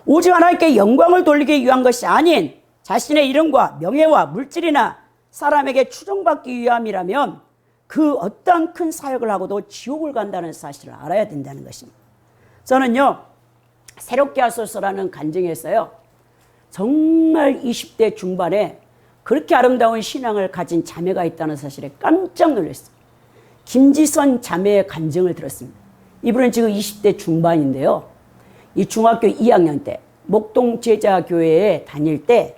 오직 하나님께 영광을 돌리기 위한 것이 아닌 자신의 이름과 명예와 물질이나 사람에게 추종받기 위함이라면 그 어떠한 큰 사역을 하고도 지옥을 간다는 사실을 알아야 된다는 것입니다. 저는요 새롭게 하소서라는 간증에서요 정말 20대 중반에 그렇게 아름다운 신앙을 가진 자매가 있다는 사실에 깜짝 놀랐어요. 김지선 자매의 간증을 들었습니다. 이분은 지금 20대 중반인데요. 이 중학교 2학년 때 목동 제자교회에 다닐 때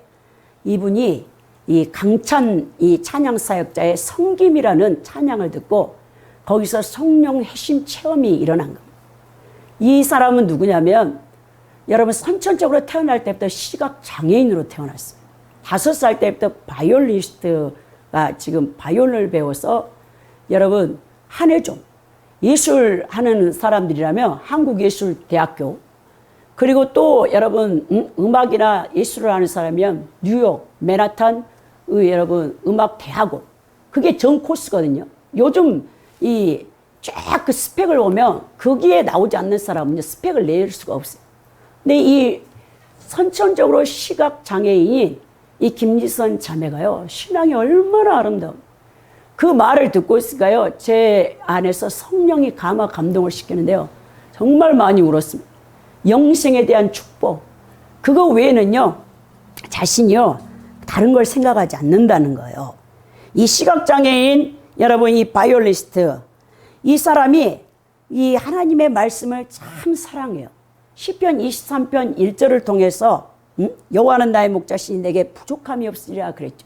이분이 이 강찬 이 찬양사역자의 성김이라는 찬양을 듣고 거기서 성령 회심 체험이 일어난 겁니다. 이 사람은 누구냐면 여러분 선천적으로 태어날 때부터 시각 장애인으로 태어났어요. 5살 때부터 바이올리스트가 지금 바이올린을 배워서 여러분 한예종 예술하는 사람들이라면 한국예술대학교 그리고 또 여러분 음악이나 예술을 하는 사람이면 뉴욕 맨하탄 여러분 음악대학원 그게 전 코스거든요. 요즘 이 쫙 그 스펙을 보면 거기에 나오지 않는 사람은 스펙을 낼 수가 없어요. 근데 이 선천적으로 시각 장애인인 이 김지선 자매가요, 신앙이 얼마나 아름다워. 그 말을 듣고 있을까요? 제 안에서 성령이 감화 감동을 시키는데요. 정말 많이 울었습니다. 영생에 대한 축복. 그거 외에는요, 자신이요, 다른 걸 생각하지 않는다는 거예요. 이 시각장애인, 여러분, 이 바이올리스트, 이 사람이 이 하나님의 말씀을 참 사랑해요. 시편 23편 1절을 통해서 여호와는 나의 목자시니 내게 부족함이 없으리라 그랬죠.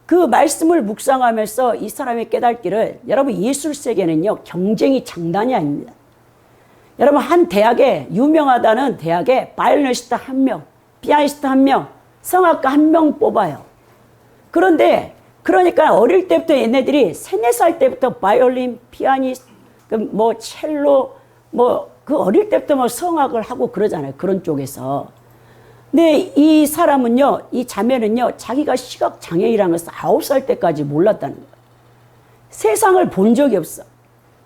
그 말씀을 묵상하면서 이 사람의 깨닫기를, 여러분, 예술 세계는요, 경쟁이 장난이 아닙니다. 여러분, 한 대학에, 유명하다는 대학에 바이올리니스트 1명, 피아니스트 1명, 성악가 1명 뽑아요. 그런데 그러니까 어릴 때부터 얘네들이 3, 4살 때부터 바이올린, 피아니스트, 뭐 첼로, 뭐 그 어릴 때부터 뭐 성악을 하고 그러잖아요. 그런 쪽에서. 근데 이 사람은요, 이 자매는요, 자기가 시각장애인이라는 것을 9살 때까지 몰랐다는 거예요. 세상을 본 적이 없어.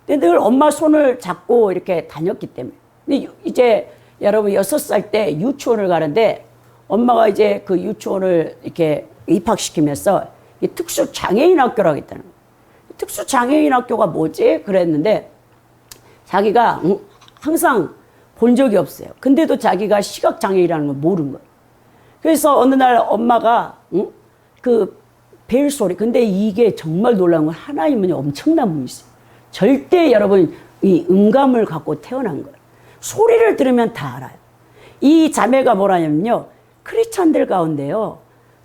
근데 늘 엄마 손을 잡고 이렇게 다녔기 때문에. 근데 이제 여러분 6살 때 유치원을 가는데 엄마가 이제 그 유치원을 이렇게 입학시키면서 특수장애인 학교라고 했다는 거예요. 특수장애인 학교가 뭐지? 그랬는데 자기가 항상 본 적이 없어요. 근데도 자기가 시각장애인이라는 걸 모르는 거예요. 그래서 어느 날 엄마가 그 벨소리, 근데 이게 정말 놀라운 건 하나님은 엄청난 분이세요. 절대 여러분 이 음감을 갖고 태어난 거예요. 소리를 들으면 다 알아요. 이 자매가 뭐라냐면요, 크리스찬들 가운데요,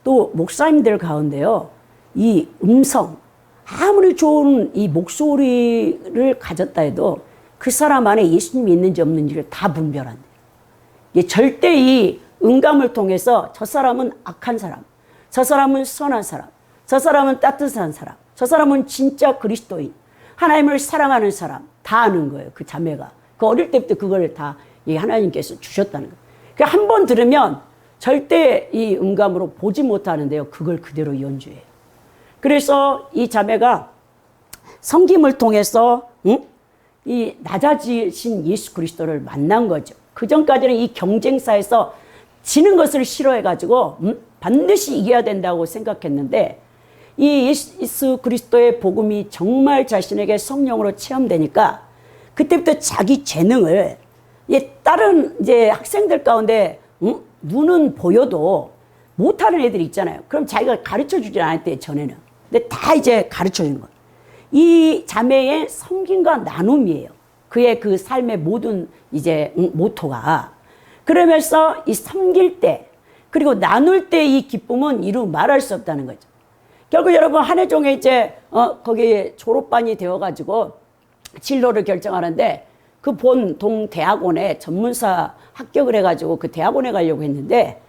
또 목사님들 가운데요, 이 음성, 아무리 좋은 이 목소리를 가졌다 해도 그 사람 안에 예수님이 있는지 없는지를 다 분별한대요. 절대 이 음감을 통해서 저 사람은 악한 사람, 저 사람은 선한 사람, 저 사람은 따뜻한 사람, 저 사람은 진짜 그리스도인, 하나님을 사랑하는 사람 다 아는 거예요. 그 자매가. 그 어릴 때부터 그걸 다 하나님께서 주셨다는 거예요. 그러니까 한 번 들으면 절대 이 음감으로 보지 못하는데요, 그걸 그대로 연주해요. 그래서 이 자매가 섬김을 통해서 이 낮아지신 예수 그리스도를 만난 거죠. 그 전까지는 이 경쟁사에서 지는 것을 싫어해가지고 반드시 이겨야 된다고 생각했는데, 이 예수 그리스도의 복음이 정말 자신에게 성령으로 체험되니까 그때부터 자기 재능을, 다른 이제 학생들 가운데 눈은 보여도 못하는 애들이 있잖아요. 그럼 자기가 가르쳐 주지 않았대요, 전에는. 근데 다 이제 가르쳐 주는 거예요. 이 자매의 섬김과 나눔이에요. 그의 그 삶의 모든 이제 모토가. 그러면서 이 섬길 때, 그리고 나눌 때 이 기쁨은 이루 말할 수 없다는 거죠. 결국 여러분 한혜종에 이제 거기에 졸업반이 되어가지고 진로를 결정하는데, 그 본 동대학원에 전문사 합격을 해가지고 그 대학원에 가려고 했는데,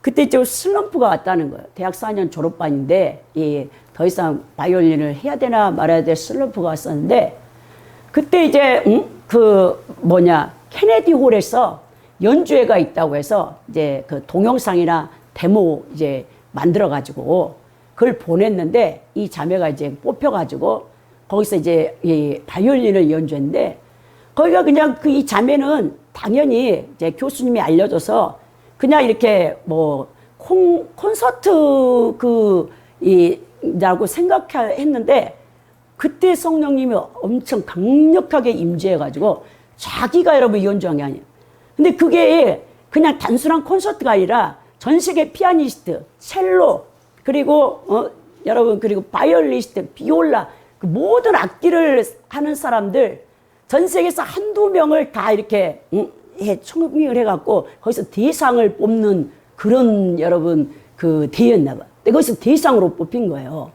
그때 좀 슬럼프가 왔다는 거예요. 대학 4년 졸업반인데 더 이상 바이올린을 해야 되나 말아야 될 슬럼프가 왔었는데, 그때 이제 케네디 홀에서 연주회가 있다고 해서 이제 그 동영상이나 데모 이제 만들어 가지고 그걸 보냈는데, 이 자매가 이제 뽑혀 가지고 거기서 이제 이 바이올린을 연주했는데, 거기가 그냥 이 자매는 당연히 이제 교수님이 알려줘서 그냥 이렇게 뭐 콘서트 라고 생각했는데, 그때 성령님이 엄청 강력하게 임재해가지고 자기가 여러분 연주한 게 아니에요. 근데 그게 그냥 단순한 콘서트가 아니라 전 세계 피아니스트, 첼로, 그리고 여러분, 그리고 바이올리스트, 비올라, 그 모든 악기를 하는 사람들 전 세계에서 한두 명을 다 이렇게 총명을 해갖고 거기서 대상을 뽑는 그런 여러분 그 대회였나 봐. 근데 거기서 대상으로 뽑힌 거예요.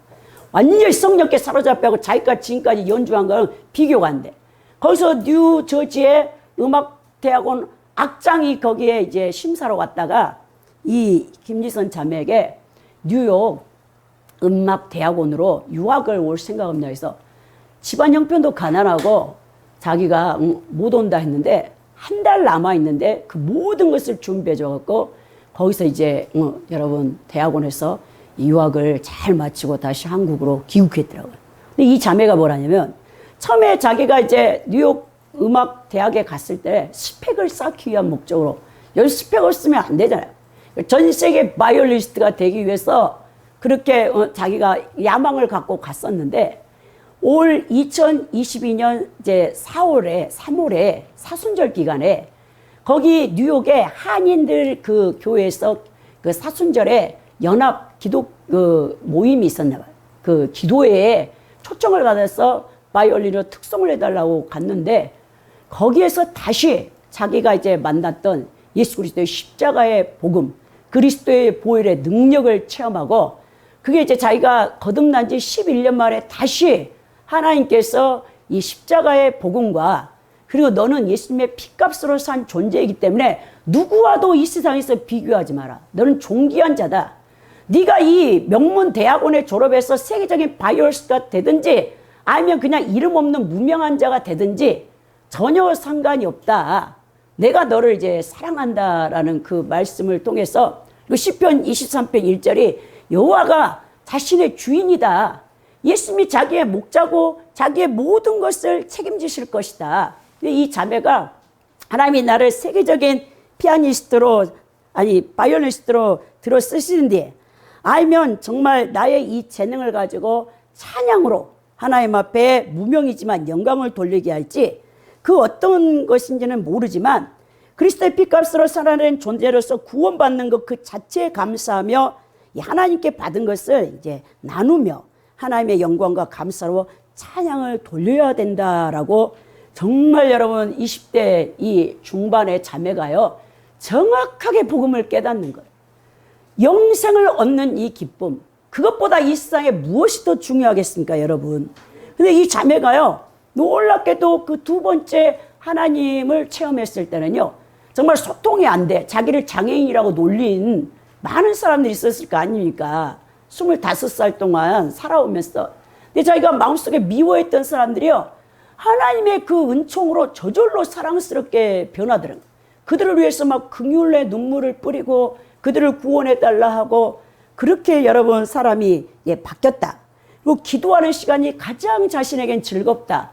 완전히 성령께 사로잡혀고 자기가 지금까지 연주한 거랑 비교가 안 돼. 거기서 뉴저지의 음악대학원 악장이 거기에 이제 심사로 왔다가 이 김지선 자매에게 뉴욕 음악대학원으로 유학을 올 생각 없냐 해서 집안 형편도 가난하고 자기가 못 온다 했는데, 한 달 남아있는데 그 모든 것을 준비해줘갖고 거기서 이제 여러분 대학원에서 유학을 잘 마치고 다시 한국으로 귀국했더라고요. 이 자매가 뭐라냐면 처음에 자기가 이제 뉴욕 음악 대학에 갔을 때 스펙을 쌓기 위한 목적으로 여기 스펙을 쓰면 안 되잖아요. 전 세계 바이올리스트가 되기 위해서 그렇게 자기가 야망을 갖고 갔었는데 올 2022년 이제 3월에 사순절 기간에 거기 뉴욕의 한인들 그 교회에서 그 사순절에 연합 기도 그 모임이 있었나 봐요. 그 기도회에 초청을 받아서 바이올린으로 특송을 해달라고 갔는데 거기에서 다시 자기가 이제 만났던 예수 그리스도의 십자가의 복음, 그리스도의 보혈의 능력을 체험하고 그게 이제 자기가 거듭난 지 11년 만에 다시 하나님께서 이 십자가의 복음과 그리고 너는 예수님의 피값으로 산 존재이기 때문에 누구와도 이 세상에서 비교하지 마라. 너는 존귀한 자다. 네가 이 명문 대학원에 졸업해서 세계적인 바이올리스트가 되든지 아니면 그냥 이름 없는 무명한 자가 되든지 전혀 상관이 없다. 내가 너를 이제 사랑한다라는 그 말씀을 통해서 시편 23편 1절이 여호와가 자신의 주인이다. 예수님이 자기의 목자고 자기의 모든 것을 책임지실 것이다. 이 자매가 하나님이 나를 세계적인 바이올리스트로 들어 쓰시는데 아니면 정말 나의 이 재능을 가지고 찬양으로 하나님 앞에 무명이지만 영광을 돌리게 할지 그 어떤 것인지는 모르지만 그리스도의 피값으로 살아낸 존재로서 구원받는 것 그 자체에 감사하며 하나님께 받은 것을 이제 나누며 하나님의 영광과 감사로 찬양을 돌려야 된다라고 정말 여러분 20대 이 중반의 자매가요 정확하게 복음을 깨닫는 거예요. 영생을 얻는 이 기쁨 그것보다 이 세상에 무엇이 더 중요하겠습니까 여러분. 근데 이 자매가요 놀랍게도 그 두 번째 하나님을 체험했을 때는요 정말 소통이 안 돼. 자기를 장애인이라고 놀린 많은 사람들이 있었을 거 아닙니까. 25살 동안 살아오면서. 근데 자기가 마음속에 미워했던 사람들이요 하나님의 그 은총으로 저절로 사랑스럽게 변하더라고요. 그들을 위해서 막 긍휼의 눈물을 뿌리고 그들을 구원해달라 하고 그렇게 여러분 사람이 바뀌었다. 그리고 기도하는 시간이 가장 자신에겐 즐겁다.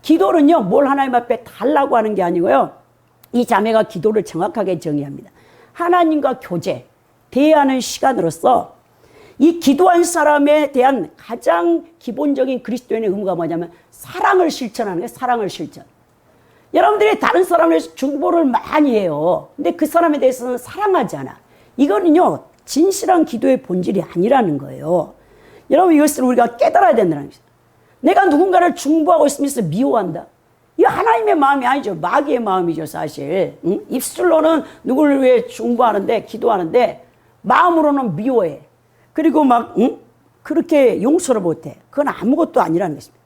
기도는요 뭘 하나님 앞에 달라고 하는 게 아니고요. 이 자매가 기도를 정확하게 정의합니다. 하나님과 교제, 대화하는 시간으로서 이 기도한 사람에 대한 가장 기본적인 그리스도인의 의무가 뭐냐면 사랑을 실천하는 거예요. 사랑을 실천. 여러분들이 다른 사람을 위해서 중보를 많이 해요. 근데 그 사람에 대해서는 사랑하지 않아. 이거는요 진실한 기도의 본질이 아니라는 거예요. 여러분 이것을 우리가 깨달아야 된다는 거죠. 내가 누군가를 중보하고 있으면서 미워한다. 이거 하나님의 마음이 아니죠. 마귀의 마음이죠 사실. 응? 입술로는 누구를 위해 중보하는데 기도하는데 마음으로는 미워해. 그리고 막 그렇게 용서를 못해. 그건 아무것도 아니라는 것입니다.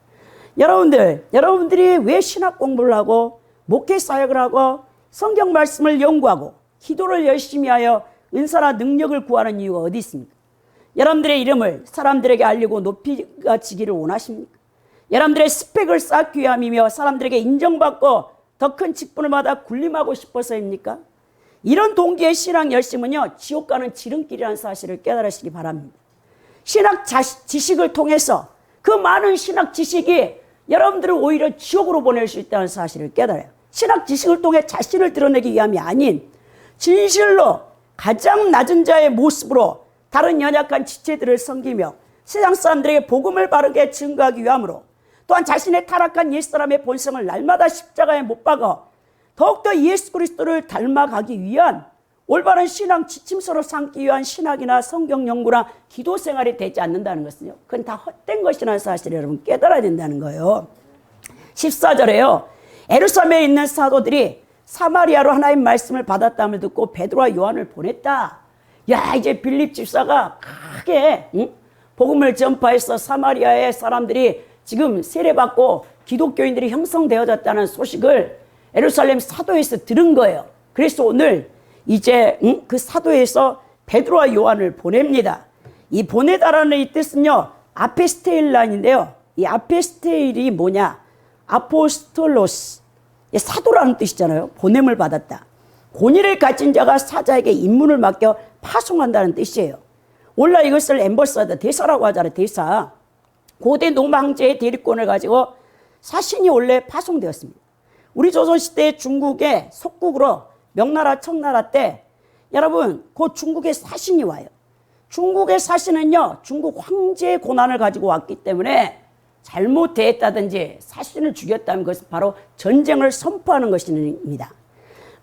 여러분들이 왜 신학 공부를 하고 목회 사역을 하고 성경 말씀을 연구하고 기도를 열심히 하여 은사나 능력을 구하는 이유가 어디 있습니까? 여러분들의 이름을 사람들에게 알리고 높이가 지기를 원하십니까? 여러분들의 스펙을 쌓기 위함이며 사람들에게 인정받고 더 큰 직분을 받아 군림하고 싶어서입니까? 이런 동기의 신앙 열심은요 지옥 가는 지름길이라는 사실을 깨달으시기 바랍니다. 신학 지식을 통해서 그 많은 신학 지식이 여러분들을 오히려 지옥으로 보낼 수 있다는 사실을 깨달아요. 신학 지식을 통해 자신을 드러내기 위함이 아닌 진실로 가장 낮은 자의 모습으로 다른 연약한 지체들을 섬기며 세상 사람들에게 복음을 바르게 증거하기 위함으로 또한 자신의 타락한 옛사람의 본성을 날마다 십자가에 못 박아 더욱더 예수 그리스도를 닮아가기 위한 올바른 신앙 지침서로 삼기 위한 신학이나 성경 연구나 기도 생활이 되지 않는다는 것은요. 그건 다 헛된 것이라는 사실을 여러분 깨달아야 된다는 거예요. 14절에요. 예루살렘에 있는 사도들이 사마리아로 하나님 말씀을 받았다음을 듣고 베드로와 요한을 보냈다. 야 이제 빌립 집사가 크게 복음을 전파해서 사마리아의 사람들이 지금 세례받고 기독교인들이 형성되어졌다는 소식을 예루살렘 사도에서 들은 거예요. 그래서 오늘 이제 그 사도에서 베드로와 요한을 보냅니다. 이 보내다라는 이 뜻은요 아페스테일란인데요. 이 아페스테일이 뭐냐? 아포스톨로스 사도라는 뜻이잖아요. 보냄을 받았다. 권위를 가진 자가 사자에게 임무를 맡겨 파송한다는 뜻이에요. 원래 이것을 엠버서더 대사라고 하잖아요. 대사. 고대 로마 황제의 대리권을 가지고 사신이 원래 파송되었습니다. 우리 조선시대 중국의 속국으로 명나라 청나라 때 여러분 그 중국의 사신이 와요. 중국의 사신은요 중국 황제의 고난을 가지고 왔기 때문에 잘못됐다든지 사신을 죽였다면 그것은 바로 전쟁을 선포하는 것입니다.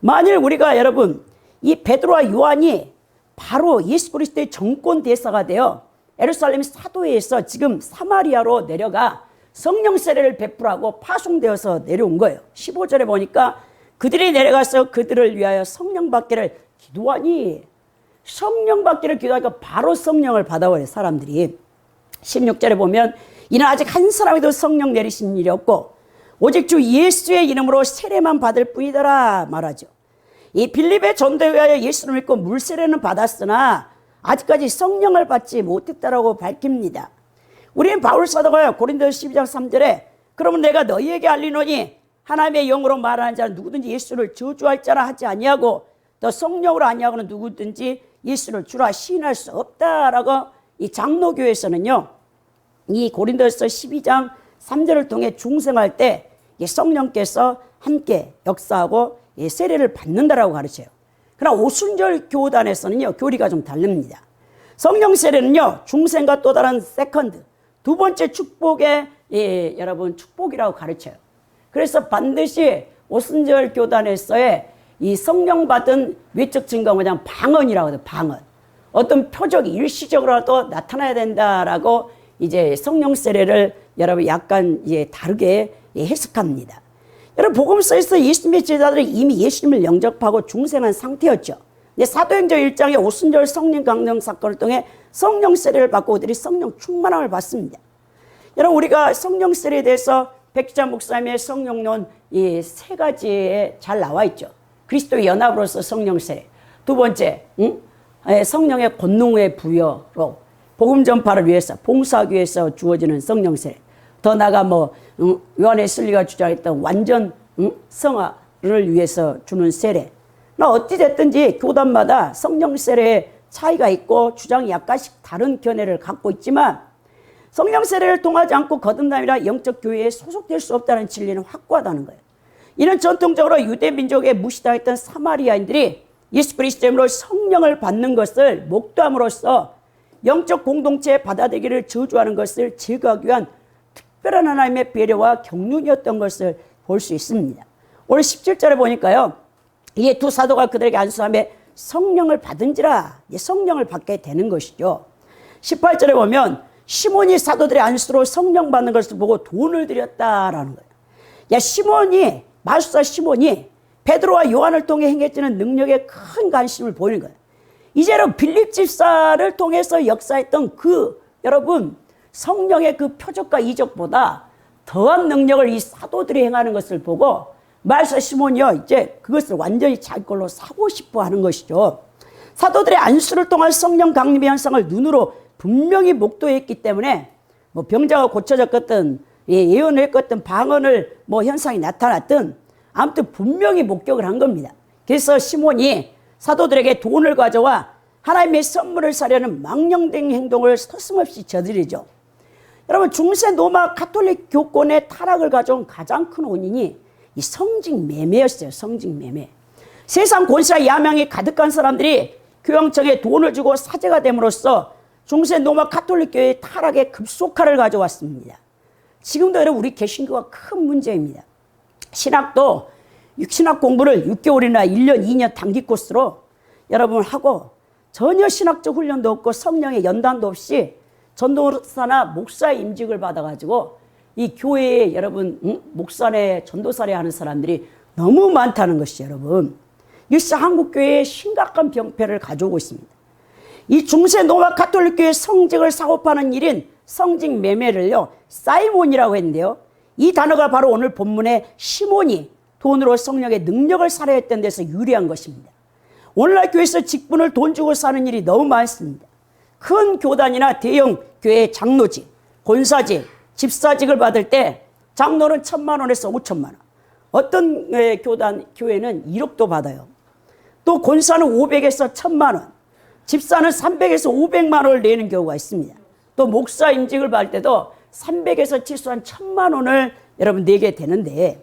만일 우리가 여러분 이 베드로와 요한이 바로 예수 그리스도의 정권 대사가 되어 예루살렘 사도회에서 지금 사마리아로 내려가 성령 세례를 베풀하고 파송되어서 내려온 거예요. 15절에 보니까 그들이 내려가서 그들을 위하여 성령 받기를 기도하니, 성령 받기를 기도하니까 바로 성령을 받아버려요 사람들이. 16절에 보면 이는 아직 한 사람에도 성령 내리신 일이 없고 오직 주 예수의 이름으로 세례만 받을 뿐이더라 말하죠. 이 빌립의 전도에 의하여 예수를 믿고 물세례는 받았으나 아직까지 성령을 받지 못했다라고 밝힙니다. 우리는 바울 사도가 고린도서 12장 3절에 그러면 내가 너희에게 알리노니 하나님의 영으로 말하는 자는 누구든지 예수를 저주할 자라 하지 아니하고 또 성령으로 아니하고는 누구든지 예수를 주라 시인할 수 없다라고 이 장로교에서는요 이 고린도서 12장 3절을 통해 중생할 때 성령께서 함께 역사하고 세례를 받는다라고 가르쳐요. 그러나 오순절 교단에서는요 교리가 좀 다릅니다. 성령 세례는요 중생과 또 다른 세컨드 두 번째 축복의 여러분 축복이라고 가르쳐요. 그래서 반드시 오순절 교단에서의 이 성령 받은 외적 증거가 뭐냐면 방언이라고 해요. 방언. 어떤 표적이 일시적으로라도 나타나야 된다라고 이제 성령 세례를 여러분 약간 다르게 해석합니다. 여러분 복음서에서 예수님의 제자들이 이미 예수님을 영접하고 중생한 상태였죠. 근데 사도행전 1장의 오순절 성령 강령 사건을 통해 성령 세례를 받고 그들이 성령 충만함을 받습니다. 여러분 우리가 성령 세례에 대해서 백지장 목사님의 성령론 이 세 가지에 잘 나와 있죠. 그리스도의 연합으로서 성령 세례. 두 번째 성령의 권능의 부여로 복음 전파를 위해서 봉사하기 위해서 주어지는 성령 세례. 더 나아가 요한의 슬리가 주장했던 완전 성화를 위해서 주는 세례. 어찌됐든지 교단마다 성령 세례의 차이가 있고 주장이 약간씩 다른 견해를 갖고 있지만 성령 세례를 통하지 않고 거듭남이라 영적 교회에 소속될 수 없다는 진리는 확고하다는 거예요. 이는 전통적으로 유대 민족에 무시당했던 사마리아인들이 예수 그리스도의 이름으로 성령을 받는 것을 목도함으로써 영적 공동체의 받아들이기를 저주하는 것을 제거하기 위한 특별한 하나님의 배려와 경륜이었던 것을 볼 수 있습니다. 오늘 17절에 보니까요. 이에 두 사도가 그들에게 안수하며 성령을 받은지라 성령을 받게 되는 것이죠. 18절에 보면 시몬이 사도들의 안수로 성령 받는 것을 보고 돈을 드렸다라는 거예요. 시몬이 마술사 시몬이 베드로와 요한을 통해 행해지는 능력에 큰 관심을 보이는 거예요. 이제는 빌립 집사를 통해서 역사했던 여러분 성령의 그 표적과 이적보다 더한 능력을 이 사도들이 행하는 것을 보고 마술사 시몬이요 이제 그것을 완전히 자기 걸로 사고 싶어 하는 것이죠. 사도들의 안수를 통한 성령 강림의 현상을 눈으로 분명히 목도했기 때문에 병자가 고쳐졌거든 예언을 했거든 방언을 현상이 나타났든 아무튼 분명히 목격을 한 겁니다. 그래서 시몬이 사도들에게 돈을 가져와 하나님의 선물을 사려는 망령된 행동을 서슴없이 저지르죠. 여러분 중세 로마 가톨릭 교권의 타락을 가져온 가장 큰 원인이 이 성직 매매였어요. 성직 매매. 세상 권세와 야망이 가득한 사람들이 교황청에 돈을 주고 사제가 됨으로써 중세 로마 가톨릭 교회의 타락에 급속화를 가져왔습니다. 지금도 여러분 우리 개신교가 큰 문제입니다. 신학도 신학 공부를 6개월이나 1년, 2년 단기 코스로 여러분 하고 전혀 신학적 훈련도 없고 성령의 연단도 없이 전도사나 목사의 임직을 받아가지고 이 교회에 여러분 목사네 전도사래 하는 사람들이 너무 많다는 것이죠. 여러분 이것이 한국교회에 심각한 병폐를 가져오고 있습니다. 이 중세 로마 가톨릭 교회 성직을 사고파는 일인 성직 매매를요 사이몬이라고 했는데요. 이 단어가 바로 오늘 본문의 시몬이 돈으로 성령의 능력을 살해했던 데서 유래한 것입니다. 오늘날 교회에서 직분을 돈 주고 사는 일이 너무 많습니다. 큰 교단이나 대형 교회 장로직, 권사직, 집사직을 받을 때 장로는 1,000만 원에서 5천만 원. 어떤 교회는 1억도 받아요. 또 권사는 500에서 1,000만 원. 집사는 300에서 500만 원을 내는 경우가 있습니다. 또 목사 임직을 받을 때도 300에서 최소한 1000만 원을 여러분 내게 되는데,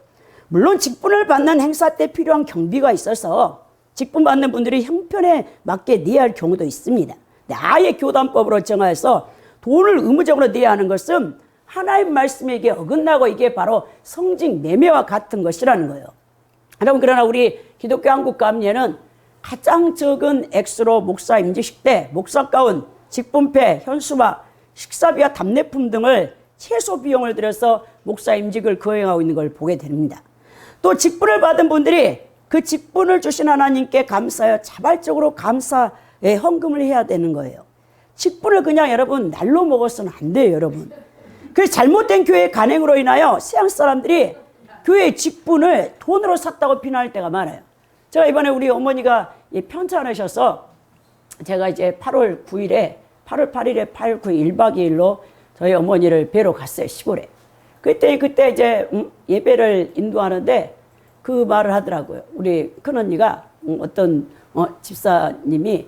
물론 직분을 받는 행사 때 필요한 경비가 있어서 직분 받는 분들이 형편에 맞게 내야 할 경우도 있습니다. 아예 교단법으로 정하여서 돈을 의무적으로 내야 하는 것은 하나님 말씀에게 어긋나고 이게 바로 성직 매매와 같은 것이라는 거예요. 여러분, 그러나 우리 기독교 한국감리회는 가장 적은 액수로 목사 임직식 때 목사 가운, 직분패, 현수막, 식사비와 답례품 등을 최소 비용을 들여서 목사 임직을 거행하고 있는 걸 보게 됩니다. 또 직분을 받은 분들이 그 직분을 주신 하나님께 감사하여 자발적으로 감사의 헌금을 해야 되는 거예요. 직분을 그냥 여러분 날로 먹어서는 안 돼요, 여러분. 그래서 잘못된 교회 간행으로 인하여 서양 사람들이 교회 직분을 돈으로 샀다고 비난할 때가 많아요. 제가 이번에 우리 어머니가 편찮으셔서 제가 이제 8월 9일에 8월 8일에 8, 9일 1박 2일로 저희 어머니를 뵈러 갔어요, 시골에. 그때 이제 예배를 인도하는데 그 말을 하더라고요. 우리 큰언니가 어떤 집사님이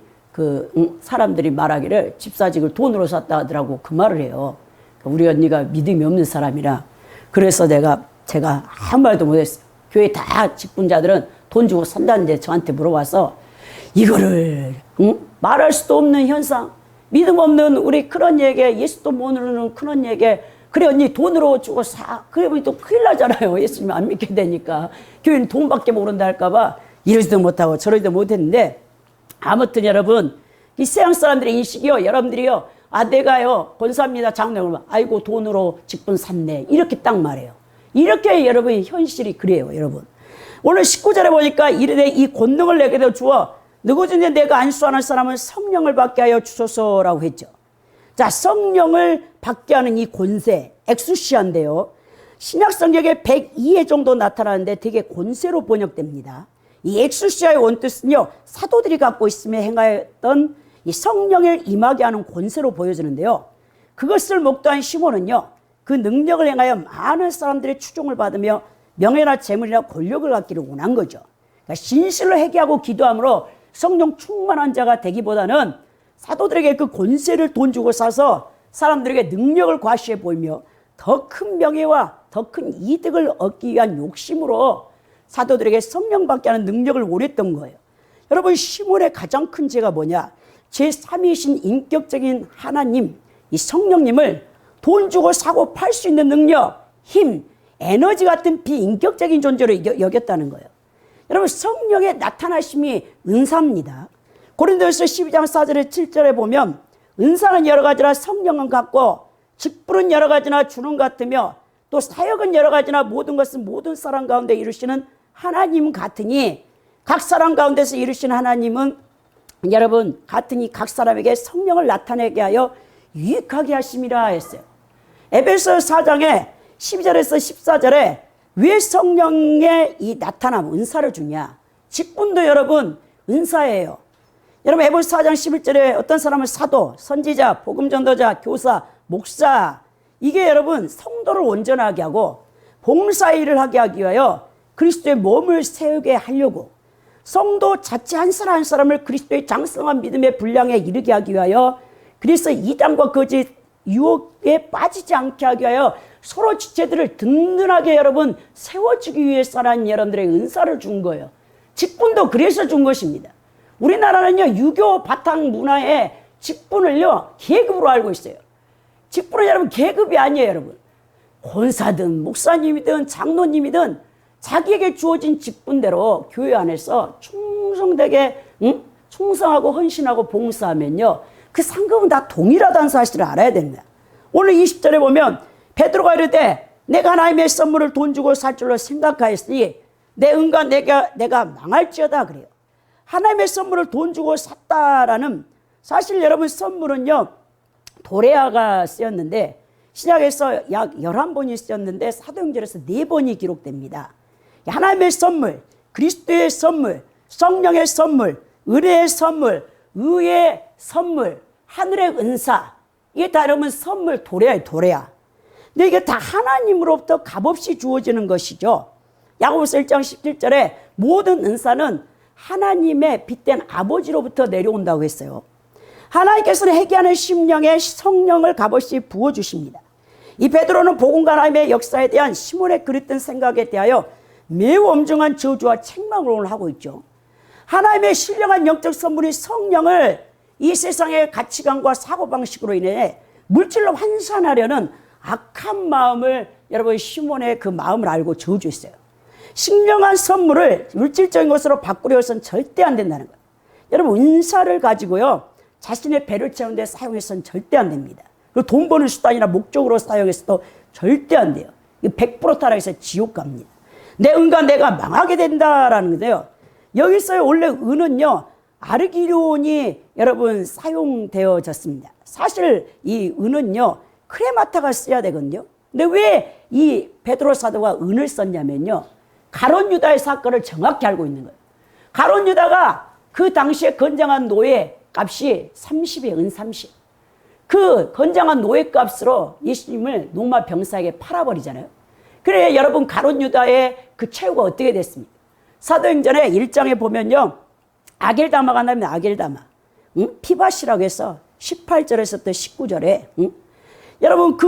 사람들이 말하기를 집사직을 돈으로 샀다 하더라고, 그 말을 해요. 우리 언니가 믿음이 없는 사람이라. 그래서 제가 아무 말도 못했어요. 교회 다 직분자들은 돈 주고 산다는데 저한테 물어와서 이거를 말할 수도 없는 현상, 믿음 없는 우리 큰언니에게, 예수도 모르는 큰언니에게 그래 언니 돈으로 주고 사, 그러면 또 큰일 나잖아요. 예수님 안 믿게 되니까. 교회는 돈밖에 모른다 할까봐 이러지도 못하고 저러지도 못했는데, 아무튼 여러분, 이 서양 사람들의 인식이요, 여러분들이요, 내가요 권사입니다 장로를 아이고 돈으로 직분 샀네, 이렇게 딱 말해요. 이렇게 여러분 현실이 그래요. 여러분, 오늘 19절에 보니까 이르되 이 권능을 내게 주어 누구든지 내가 안수하는 사람은 성령을 받게 하여 주소서라고 했죠. 자, 성령을 받게 하는 이 권세, 엑수시아인데요, 신약 성경에 102회 정도 나타나는데 되게 권세로 번역됩니다. 이 엑수시아의 원뜻은요, 사도들이 갖고 있으며 행하였던 이 성령을 임하게 하는 권세로 보여지는데요, 그것을 목도한 시몬은요, 그 능력을 행하여 많은 사람들의 추종을 받으며 명예나 재물이나 권력을 갖기를 원한 거죠. 그러니까 신실로 회개하고 기도함으로 성령 충만한 자가 되기보다는 사도들에게 그 권세를 돈 주고 사서 사람들에게 능력을 과시해 보이며 더 큰 명예와 더 큰 이득을 얻기 위한 욕심으로 사도들에게 성령 받게 하는 능력을 원했던 거예요. 여러분, 시몬의 가장 큰 죄가 뭐냐? 제3위이신 인격적인 하나님, 이 성령님을 돈 주고 사고 팔 수 있는 능력, 힘, 에너지 같은 비인격적인 존재로 여겼다는 거예요. 여러분, 성령의 나타나심이 은사입니다. 고린도후서 12장 4절에 7절에 보면 은사는 여러 가지나 성령은 같고 직분은 여러 가지나 주는 같으며 또 사역은 여러 가지나 모든 것은 모든 사람 가운데 이루시는 하나님 같으니, 각 사람 가운데서 이루시는 하나님은 여러분 같으니 각 사람에게 성령을 나타내게 하여 유익하게 하심이라 했어요. 에베소 4장에 12절에서 14절에 왜 성령의 이 나타남, 은사를 주냐? 직분도 여러분 은사예요. 여러분, 에베소 4장 11절에 어떤 사람은 사도, 선지자, 복음전도자, 교사, 목사, 이게 여러분 성도를 온전하게 하고 봉사일을 하게 하기 위하여 그리스도의 몸을 세우게 하려고, 성도 자체 한 사람 한 사람을 그리스도의 장성한 믿음의 분량에 이르게 하기 위하여, 그래서 이단과 거짓 유혹에 빠지지 않게 하기 위하여 서로 지체들을 든든하게 여러분 세워주기 위해서라는 여러분들의 은사를 준 거예요. 직분도 그래서 준 것입니다. 우리나라는요, 유교 바탕 문화에 직분을요 계급으로 알고 있어요. 직분은 여러분 계급이 아니에요. 여러분, 권사든 목사님이든 장로님이든 자기에게 주어진 직분대로 교회 안에서 충성되게 충성하고 헌신하고 봉사하면요, 그 상급은 다 동일하다는 사실을 알아야 됩니다. 오늘 20절에 보면 베드로가 이르되 내가 하나님의 선물을 돈 주고 살 줄로 생각하였으니 내 은과 내가 망할지어다 그래요. 하나님의 선물을 돈 주고 샀다라는, 사실 여러분 선물은요 도레아가 쓰였는데 신약에서 약 11번이 쓰였는데 사도행전에서 4번이 기록됩니다. 하나님의 선물, 그리스도의 선물, 성령의 선물, 은혜의 선물, 의의 선물, 하늘의 은사, 이게 다 여러분 선물, 도래야, 도래야. 근데 이게 다 하나님으로부터 값없이 주어지는 것이죠. 야고보서 1장 17절에 모든 은사는 하나님의 빚된 아버지로부터 내려온다고 했어요. 하나님께서는 회개하는 심령에 성령을 값없이 부어주십니다. 이 베드로는 복음과 하나님의 역사에 대한 시몬의 그랬던 생각에 대하여 매우 엄중한 저주와 책망을 하고 있죠. 하나님의 신령한 영적 선물이 성령을 이 세상의 가치관과 사고방식으로 인해 물질로 환산하려는 악한 마음을, 여러분 시몬의 그 마음을 알고 저주했어요. 신령한 선물을 물질적인 것으로 바꾸려 해서는 절대 안 된다는 거예요. 여러분 은사를 가지고요 자신의 배를 채우는 데 사용해서는 절대 안 됩니다. 그리고 돈 버는 수단이나 목적으로 사용해서도 절대 안 돼요. 이거 100% 타락해서 지옥 갑니다. 내 은과 내가 망하게 된다라는 건데요. 여기서 원래 은은요 아르기론이 여러분 사용되어졌습니다. 사실 이 은은요 크레마타가 써야 되거든요. 근데 왜 이 베드로 사도가 은을 썼냐면요, 가룟 유다의 사건을 정확히 알고 있는 거예요. 가룟 유다가 그 당시에 건장한 노예 값이 30이에요. 은 30. 그 건장한 노예 값으로 예수님을 로마 병사에게 팔아버리잖아요. 그래 여러분 가룟 유다의 그 최후가 어떻게 됐습니까? 사도행전에 1장에 보면요, 아겔다마가 나면 아겔다마, 피바시라고 해서 18절에서부터 19절에 여러분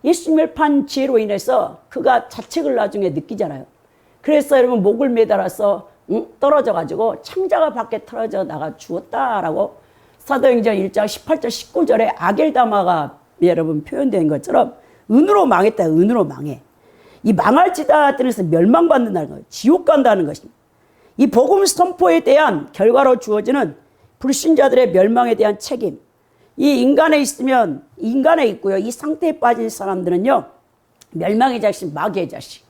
예수님을 판 죄로 인해서 그가 자책을 나중에 느끼잖아요. 그래서 여러분 목을 매달아서 떨어져 가지고 창자가 밖에 떨어져 나가 죽었다라고 사도행전 1장 18절 19절에 아겔다마가 여러분 표현된 것처럼 은으로 망했다. 은으로 망해. 이 망할지다 들에서 멸망받는다는 거예요. 지옥 간다는 것입니다. 이 복음 선포에 대한 결과로 주어지는 불신자들의 멸망에 대한 책임, 이 인간에 있으면 인간에 있고요, 이 상태에 빠진 사람들은요 멸망의 자식, 마귀의 자식.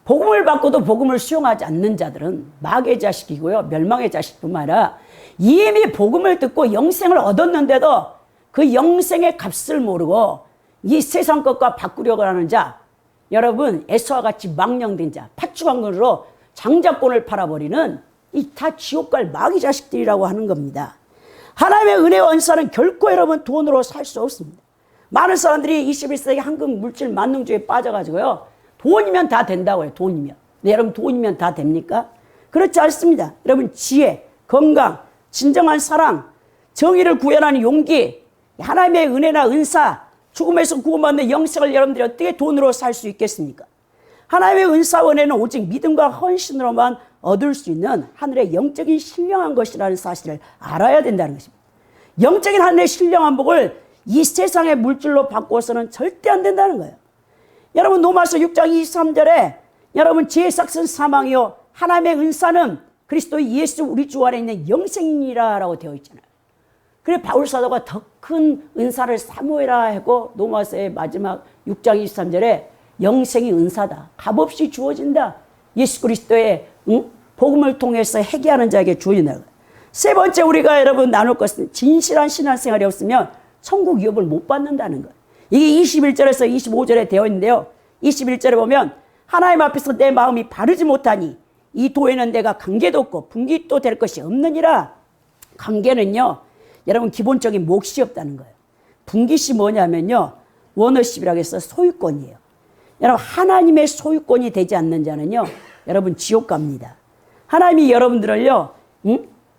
복음을 받고도 복음을 수용하지 않는 자들은 마귀의 자식이고요 멸망의 자식뿐만 아니라 이미 복음을 듣고 영생을 얻었는데도 그 영생의 값을 모르고 이 세상 것과 바꾸려고 하는 자, 여러분 에서와 같이 망령된 자, 팥죽왕건으로 장자권을 팔아버리는 이 다 지옥 갈 마귀 자식들이라고 하는 겁니다. 하나님의 은혜와 은사는 결코 여러분 돈으로 살 수 없습니다. 많은 사람들이 21세기 한국 물질 만능주의에 빠져가지고요 돈이면 다 된다고 해요. 돈이면. 근데 여러분 돈이면 다 됩니까? 그렇지 않습니다. 여러분 지혜, 건강, 진정한 사랑, 정의를 구현하는 용기, 하나님의 은혜나 은사, 죽음에서 구원받는 영생을 여러분들이 어떻게 돈으로 살 수 있겠습니까? 하나님의 은사와 은혜는 오직 믿음과 헌신으로만 얻을 수 있는 하늘의 영적인 신령한 것이라는 사실을 알아야 된다는 것입니다. 영적인 하늘의 신령한 복을 이 세상의 물질로 바꿔서는 절대 안 된다는 거예요. 여러분 로마서 6장 23절에 여러분 죄의 삭은 사망이요 하나님의 은사는 그리스도 예수 우리 주 안에 있는 영생이라 라고 되어 있잖아요. 그래 바울 사도가 더 큰 은사를 사모해라 하고 로마서의 마지막 6장 23절에 영생이 은사다, 값없이 주어진다, 예수 그리스도의 복음을 통해서 회개하는 자에게 주어진다. 세 번째 우리가 여러분 나눌 것은 진실한 신앙생활이 없으면 천국 유업을 못 받는다는 것. 이게 21절에서 25절에 되어 있는데요, 21절에 보면 하나님 앞에서 내 마음이 바르지 못하니 이 도에는 내가 관계도 없고 분깃도 될 것이 없느니라. 관계는요 여러분 기본적인 몫이 없다는 거예요. 분깃이 뭐냐면요 워너십이라고 해서 소유권이에요. 여러분 하나님의 소유권이 되지 않는 자는요 여러분 지옥 갑니다. 하나님이 여러분들을요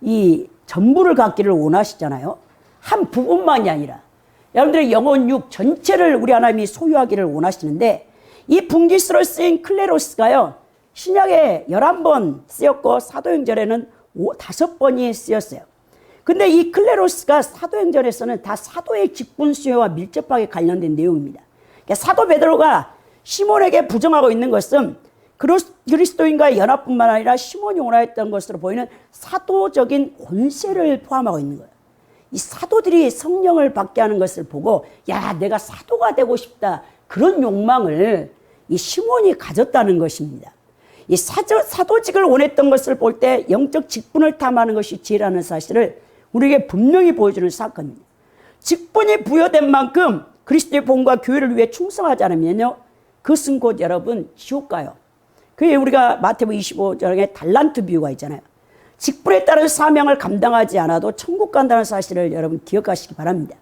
이 전부를 갖기를 원하시잖아요. 한 부분만이 아니라 여러분들의 영혼 육 전체를 우리 하나님이 소유하기를 원하시는데, 이 분깃으로 쓰인 클레로스가요 신약에 11번 쓰였고 사도행전에는 5번이 쓰였어요. 근데 이 클레로스가 사도행전에서는 다 사도의 직분 수여와 밀접하게 관련된 내용입니다. 그러니까 사도 베드로가 시몬에게 부정하고 있는 것은 그리스도인과의 연합뿐만 아니라 시몬이 원하였던 것으로 보이는 사도적인 권세를 포함하고 있는 거예요. 이 사도들이 성령을 받게 하는 것을 보고 야 내가 사도가 되고 싶다, 그런 욕망을 이 시몬이 가졌다는 것입니다. 이 사도직을 원했던 것을 볼 때 영적 직분을 탐하는 것이 지혜라는 사실을 우리에게 분명히 보여주는 사건입니다. 직분이 부여된 만큼 그리스도의 복음과 교회를 위해 충성하지 않으면요 그것은 곧 여러분 지옥 가요. 그게 우리가 마태복음 25장에 달란트 비유가 있잖아요. 직분에 따른 사명을 감당하지 않아도 천국 간다는 사실을 여러분 기억하시기 바랍니다.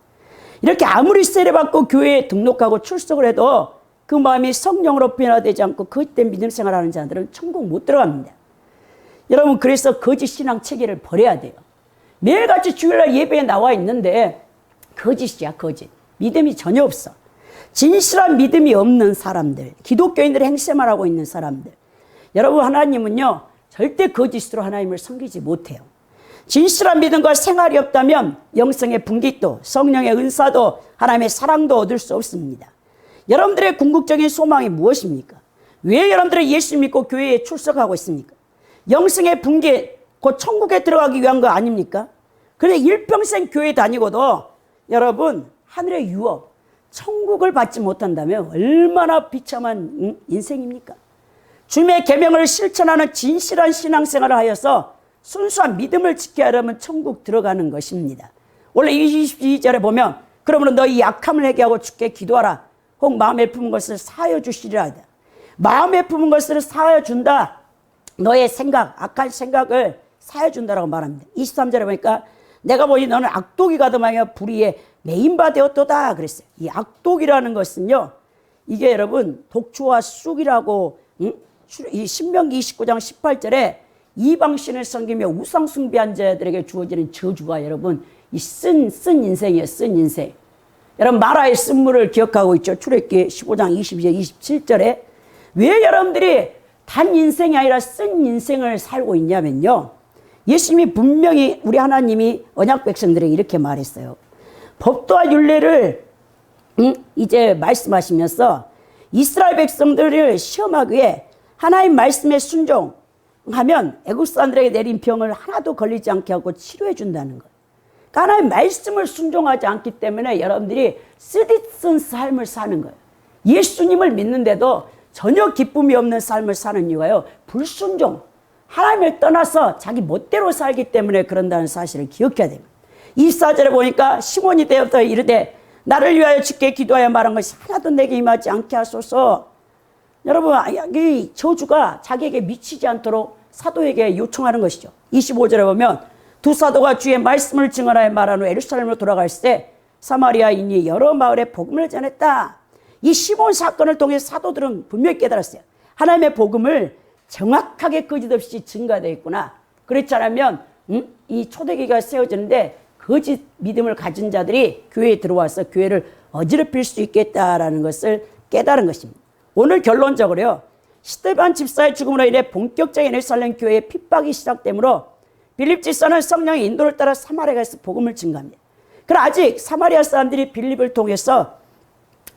이렇게 아무리 세례받고 교회에 등록하고 출석을 해도 그 마음이 성령으로 변화되지 않고 거짓된 믿음 생활하는 자들은 천국 못 들어갑니다. 여러분 그래서 거짓 신앙 체계를 버려야 돼요. 매일같이 주일날 예배에 나와 있는데 거짓이야, 거짓. 믿음이 전혀 없어. 진실한 믿음이 없는 사람들, 기독교인들의 행세만 하고 있는 사람들. 여러분, 하나님은요, 절대 거짓으로 하나님을 섬기지 못해요. 진실한 믿음과 생활이 없다면 영성의 분깃도, 성령의 은사도, 하나님의 사랑도 얻을 수 없습니다. 여러분들의 궁극적인 소망이 무엇입니까? 왜 여러분들은 예수 믿고 교회에 출석하고 있습니까? 영성의 분깃, 곧 천국에 들어가기 위한 거 아닙니까? 그런데 일평생 교회 다니고도 여러분, 하늘의 유업, 천국을 받지 못한다면 얼마나 비참한 인생입니까? 주님의 계명을 실천하는 진실한 신앙생활을 하여서 순수한 믿음을 지켜야 하려면 천국 들어가는 것입니다. 원래 22절에 보면 그러므로 너희 약함을 회개하고 주께 기도하라. 혹 마음에 품은 것을 사하여 주시리라 하다. 마음에 품은 것을 사하여 준다. 너의 생각, 악한 생각을 사하여 준다라고 말합니다. 23절에 보니까 내가 보니 너는 악독이 가득하여 불의에 매인바 되었도다 그랬어요. 이 악독이라는 것은요, 이게 여러분 독초와 쑥이라고 이 신명기 29장 18절에 이방신을 섬기며 우상 숭배한 자들에게 주어지는 저주가 여러분 이 쓴 인생이에요. 쓴 인생. 여러분 마라의 쓴물을 기억하고 있죠. 출애굽기 15장 22절 27절에 왜 여러분들이 단 인생이 아니라 쓴 인생을 살고 있냐면요, 예수님이 분명히 우리 하나님이 언약 백성들에게 이렇게 말했어요. 법도와 율례를 이제 말씀하시면서 이스라엘 백성들을 시험하기 위해 하나님 말씀에 순종하면 애굽 사람들에게 내린 병을 하나도 걸리지 않게 하고 치료해 준다는 거예요. 그러니까 하나님 말씀을 순종하지 않기 때문에 여러분들이 쓰디쓴 삶을 사는 거예요. 예수님을 믿는데도 전혀 기쁨이 없는 삶을 사는 이유가요, 불순종, 하나님을 떠나서 자기 멋대로 살기 때문에 그런다는 사실을 기억해야 됩니다. 24절에 보니까 시몬이 되어서 이르되 나를 위하여 주께 기도하여 말한 것이 하나도 내게 임하지 않게 하소서. 여러분, 이 저주가 자기에게 미치지 않도록 사도에게 요청하는 것이죠. 25절에 보면 두 사도가 주의 말씀을 증언하여 말한 후 예루살렘으로 돌아갈 때 사마리아인이 여러 마을에 복음을 전했다. 이 시몬 사건을 통해 사도들은 분명히 깨달았어요. 하나님의 복음을 정확하게 거짓없이 증가되어 있구나. 그렇지 않으면 이 초대교회가 세워지는데 거짓 믿음을 가진 자들이 교회에 들어와서 교회를 어지럽힐 수 있겠다라는 것을 깨달은 것입니다. 오늘 결론적으로요, 스데반 집사의 죽음으로 인해 본격적인 예루살렘 교회의 핍박이 시작되므로 빌립 집사는 성령의 인도를 따라 사마리아에서 복음을 증가합니다. 그러나 아직 사마리아 사람들이 빌립을 통해서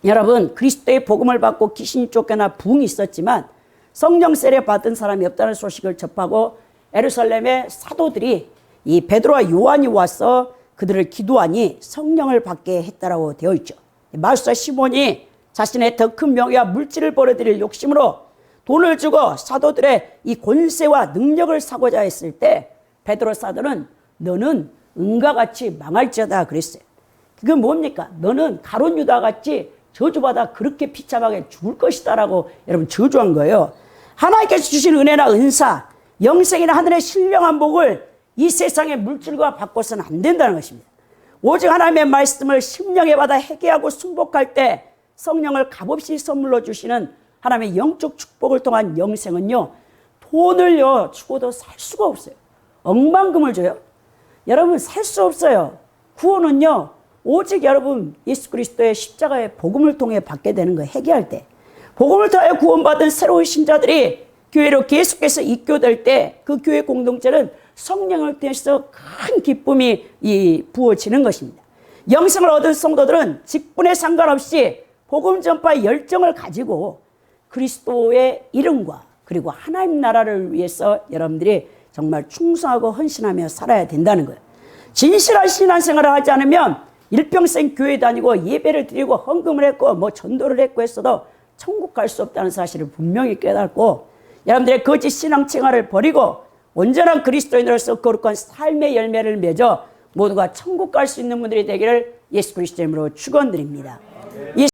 여러분 그리스도의 복음을 받고 귀신이 쫓겨나 부흥이 있었지만 성령 세례 받은 사람이 없다는 소식을 접하고 예루살렘의 사도들이 이 베드로와 요한이 와서 그들을 기도하니 성령을 받게 했다라고 되어 있죠. 마술사 시몬이 자신의 더 큰 명예와 물질을 벌어들일 욕심으로 돈을 주고 사도들의 이 권세와 능력을 사고자 했을 때 베드로 사도는 너는 은과 같이 망할지어다 그랬어요. 그게 뭡니까? 너는 가룟 유다 같이 저주받아 그렇게 비참하게 죽을 것이다 라고 여러분 저주한 거예요. 하나님께서 주신 은혜나 은사, 영생이나 하늘의 신령한 복을 이 세상의 물질과 바꿔서는 안 된다는 것입니다. 오직 하나님의 말씀을 심령에 받아 회개하고 순복할 때 성령을 값없이 선물로 주시는 하나님의 영적 축복을 통한 영생은요, 돈을요 주고도 살 수가 없어요. 억만금을 줘요? 여러분 살 수 없어요. 구원은요 오직 여러분 예수 그리스도의 십자가의 복음을 통해 받게 되는 거예요. 회개할 때 복음을 통하여 구원받은 새로운 신자들이 교회로 계속해서 입교될 때 그 교회 공동체는 성령을 통해서 큰 기쁨이 부어지는 것입니다. 영생을 얻은 성도들은 직분에 상관없이 복음 전파의 열정을 가지고 그리스도의 이름과 그리고 하나님 나라를 위해서 여러분들이 정말 충성하고 헌신하며 살아야 된다는 거예요. 진실한 신앙생활을 하지 않으면 일평생 교회 다니고 예배를 드리고 헌금을 했고 뭐 전도를 했고 했어도 천국 갈 수 없다는 사실을 분명히 깨닫고 여러분들의 거짓 신앙생활을 버리고 온전한 그리스도인으로서 거룩한 삶의 열매를 맺어 모두가 천국 갈 수 있는 분들이 되기를 예수 그리스도 이름으로 축원드립니다.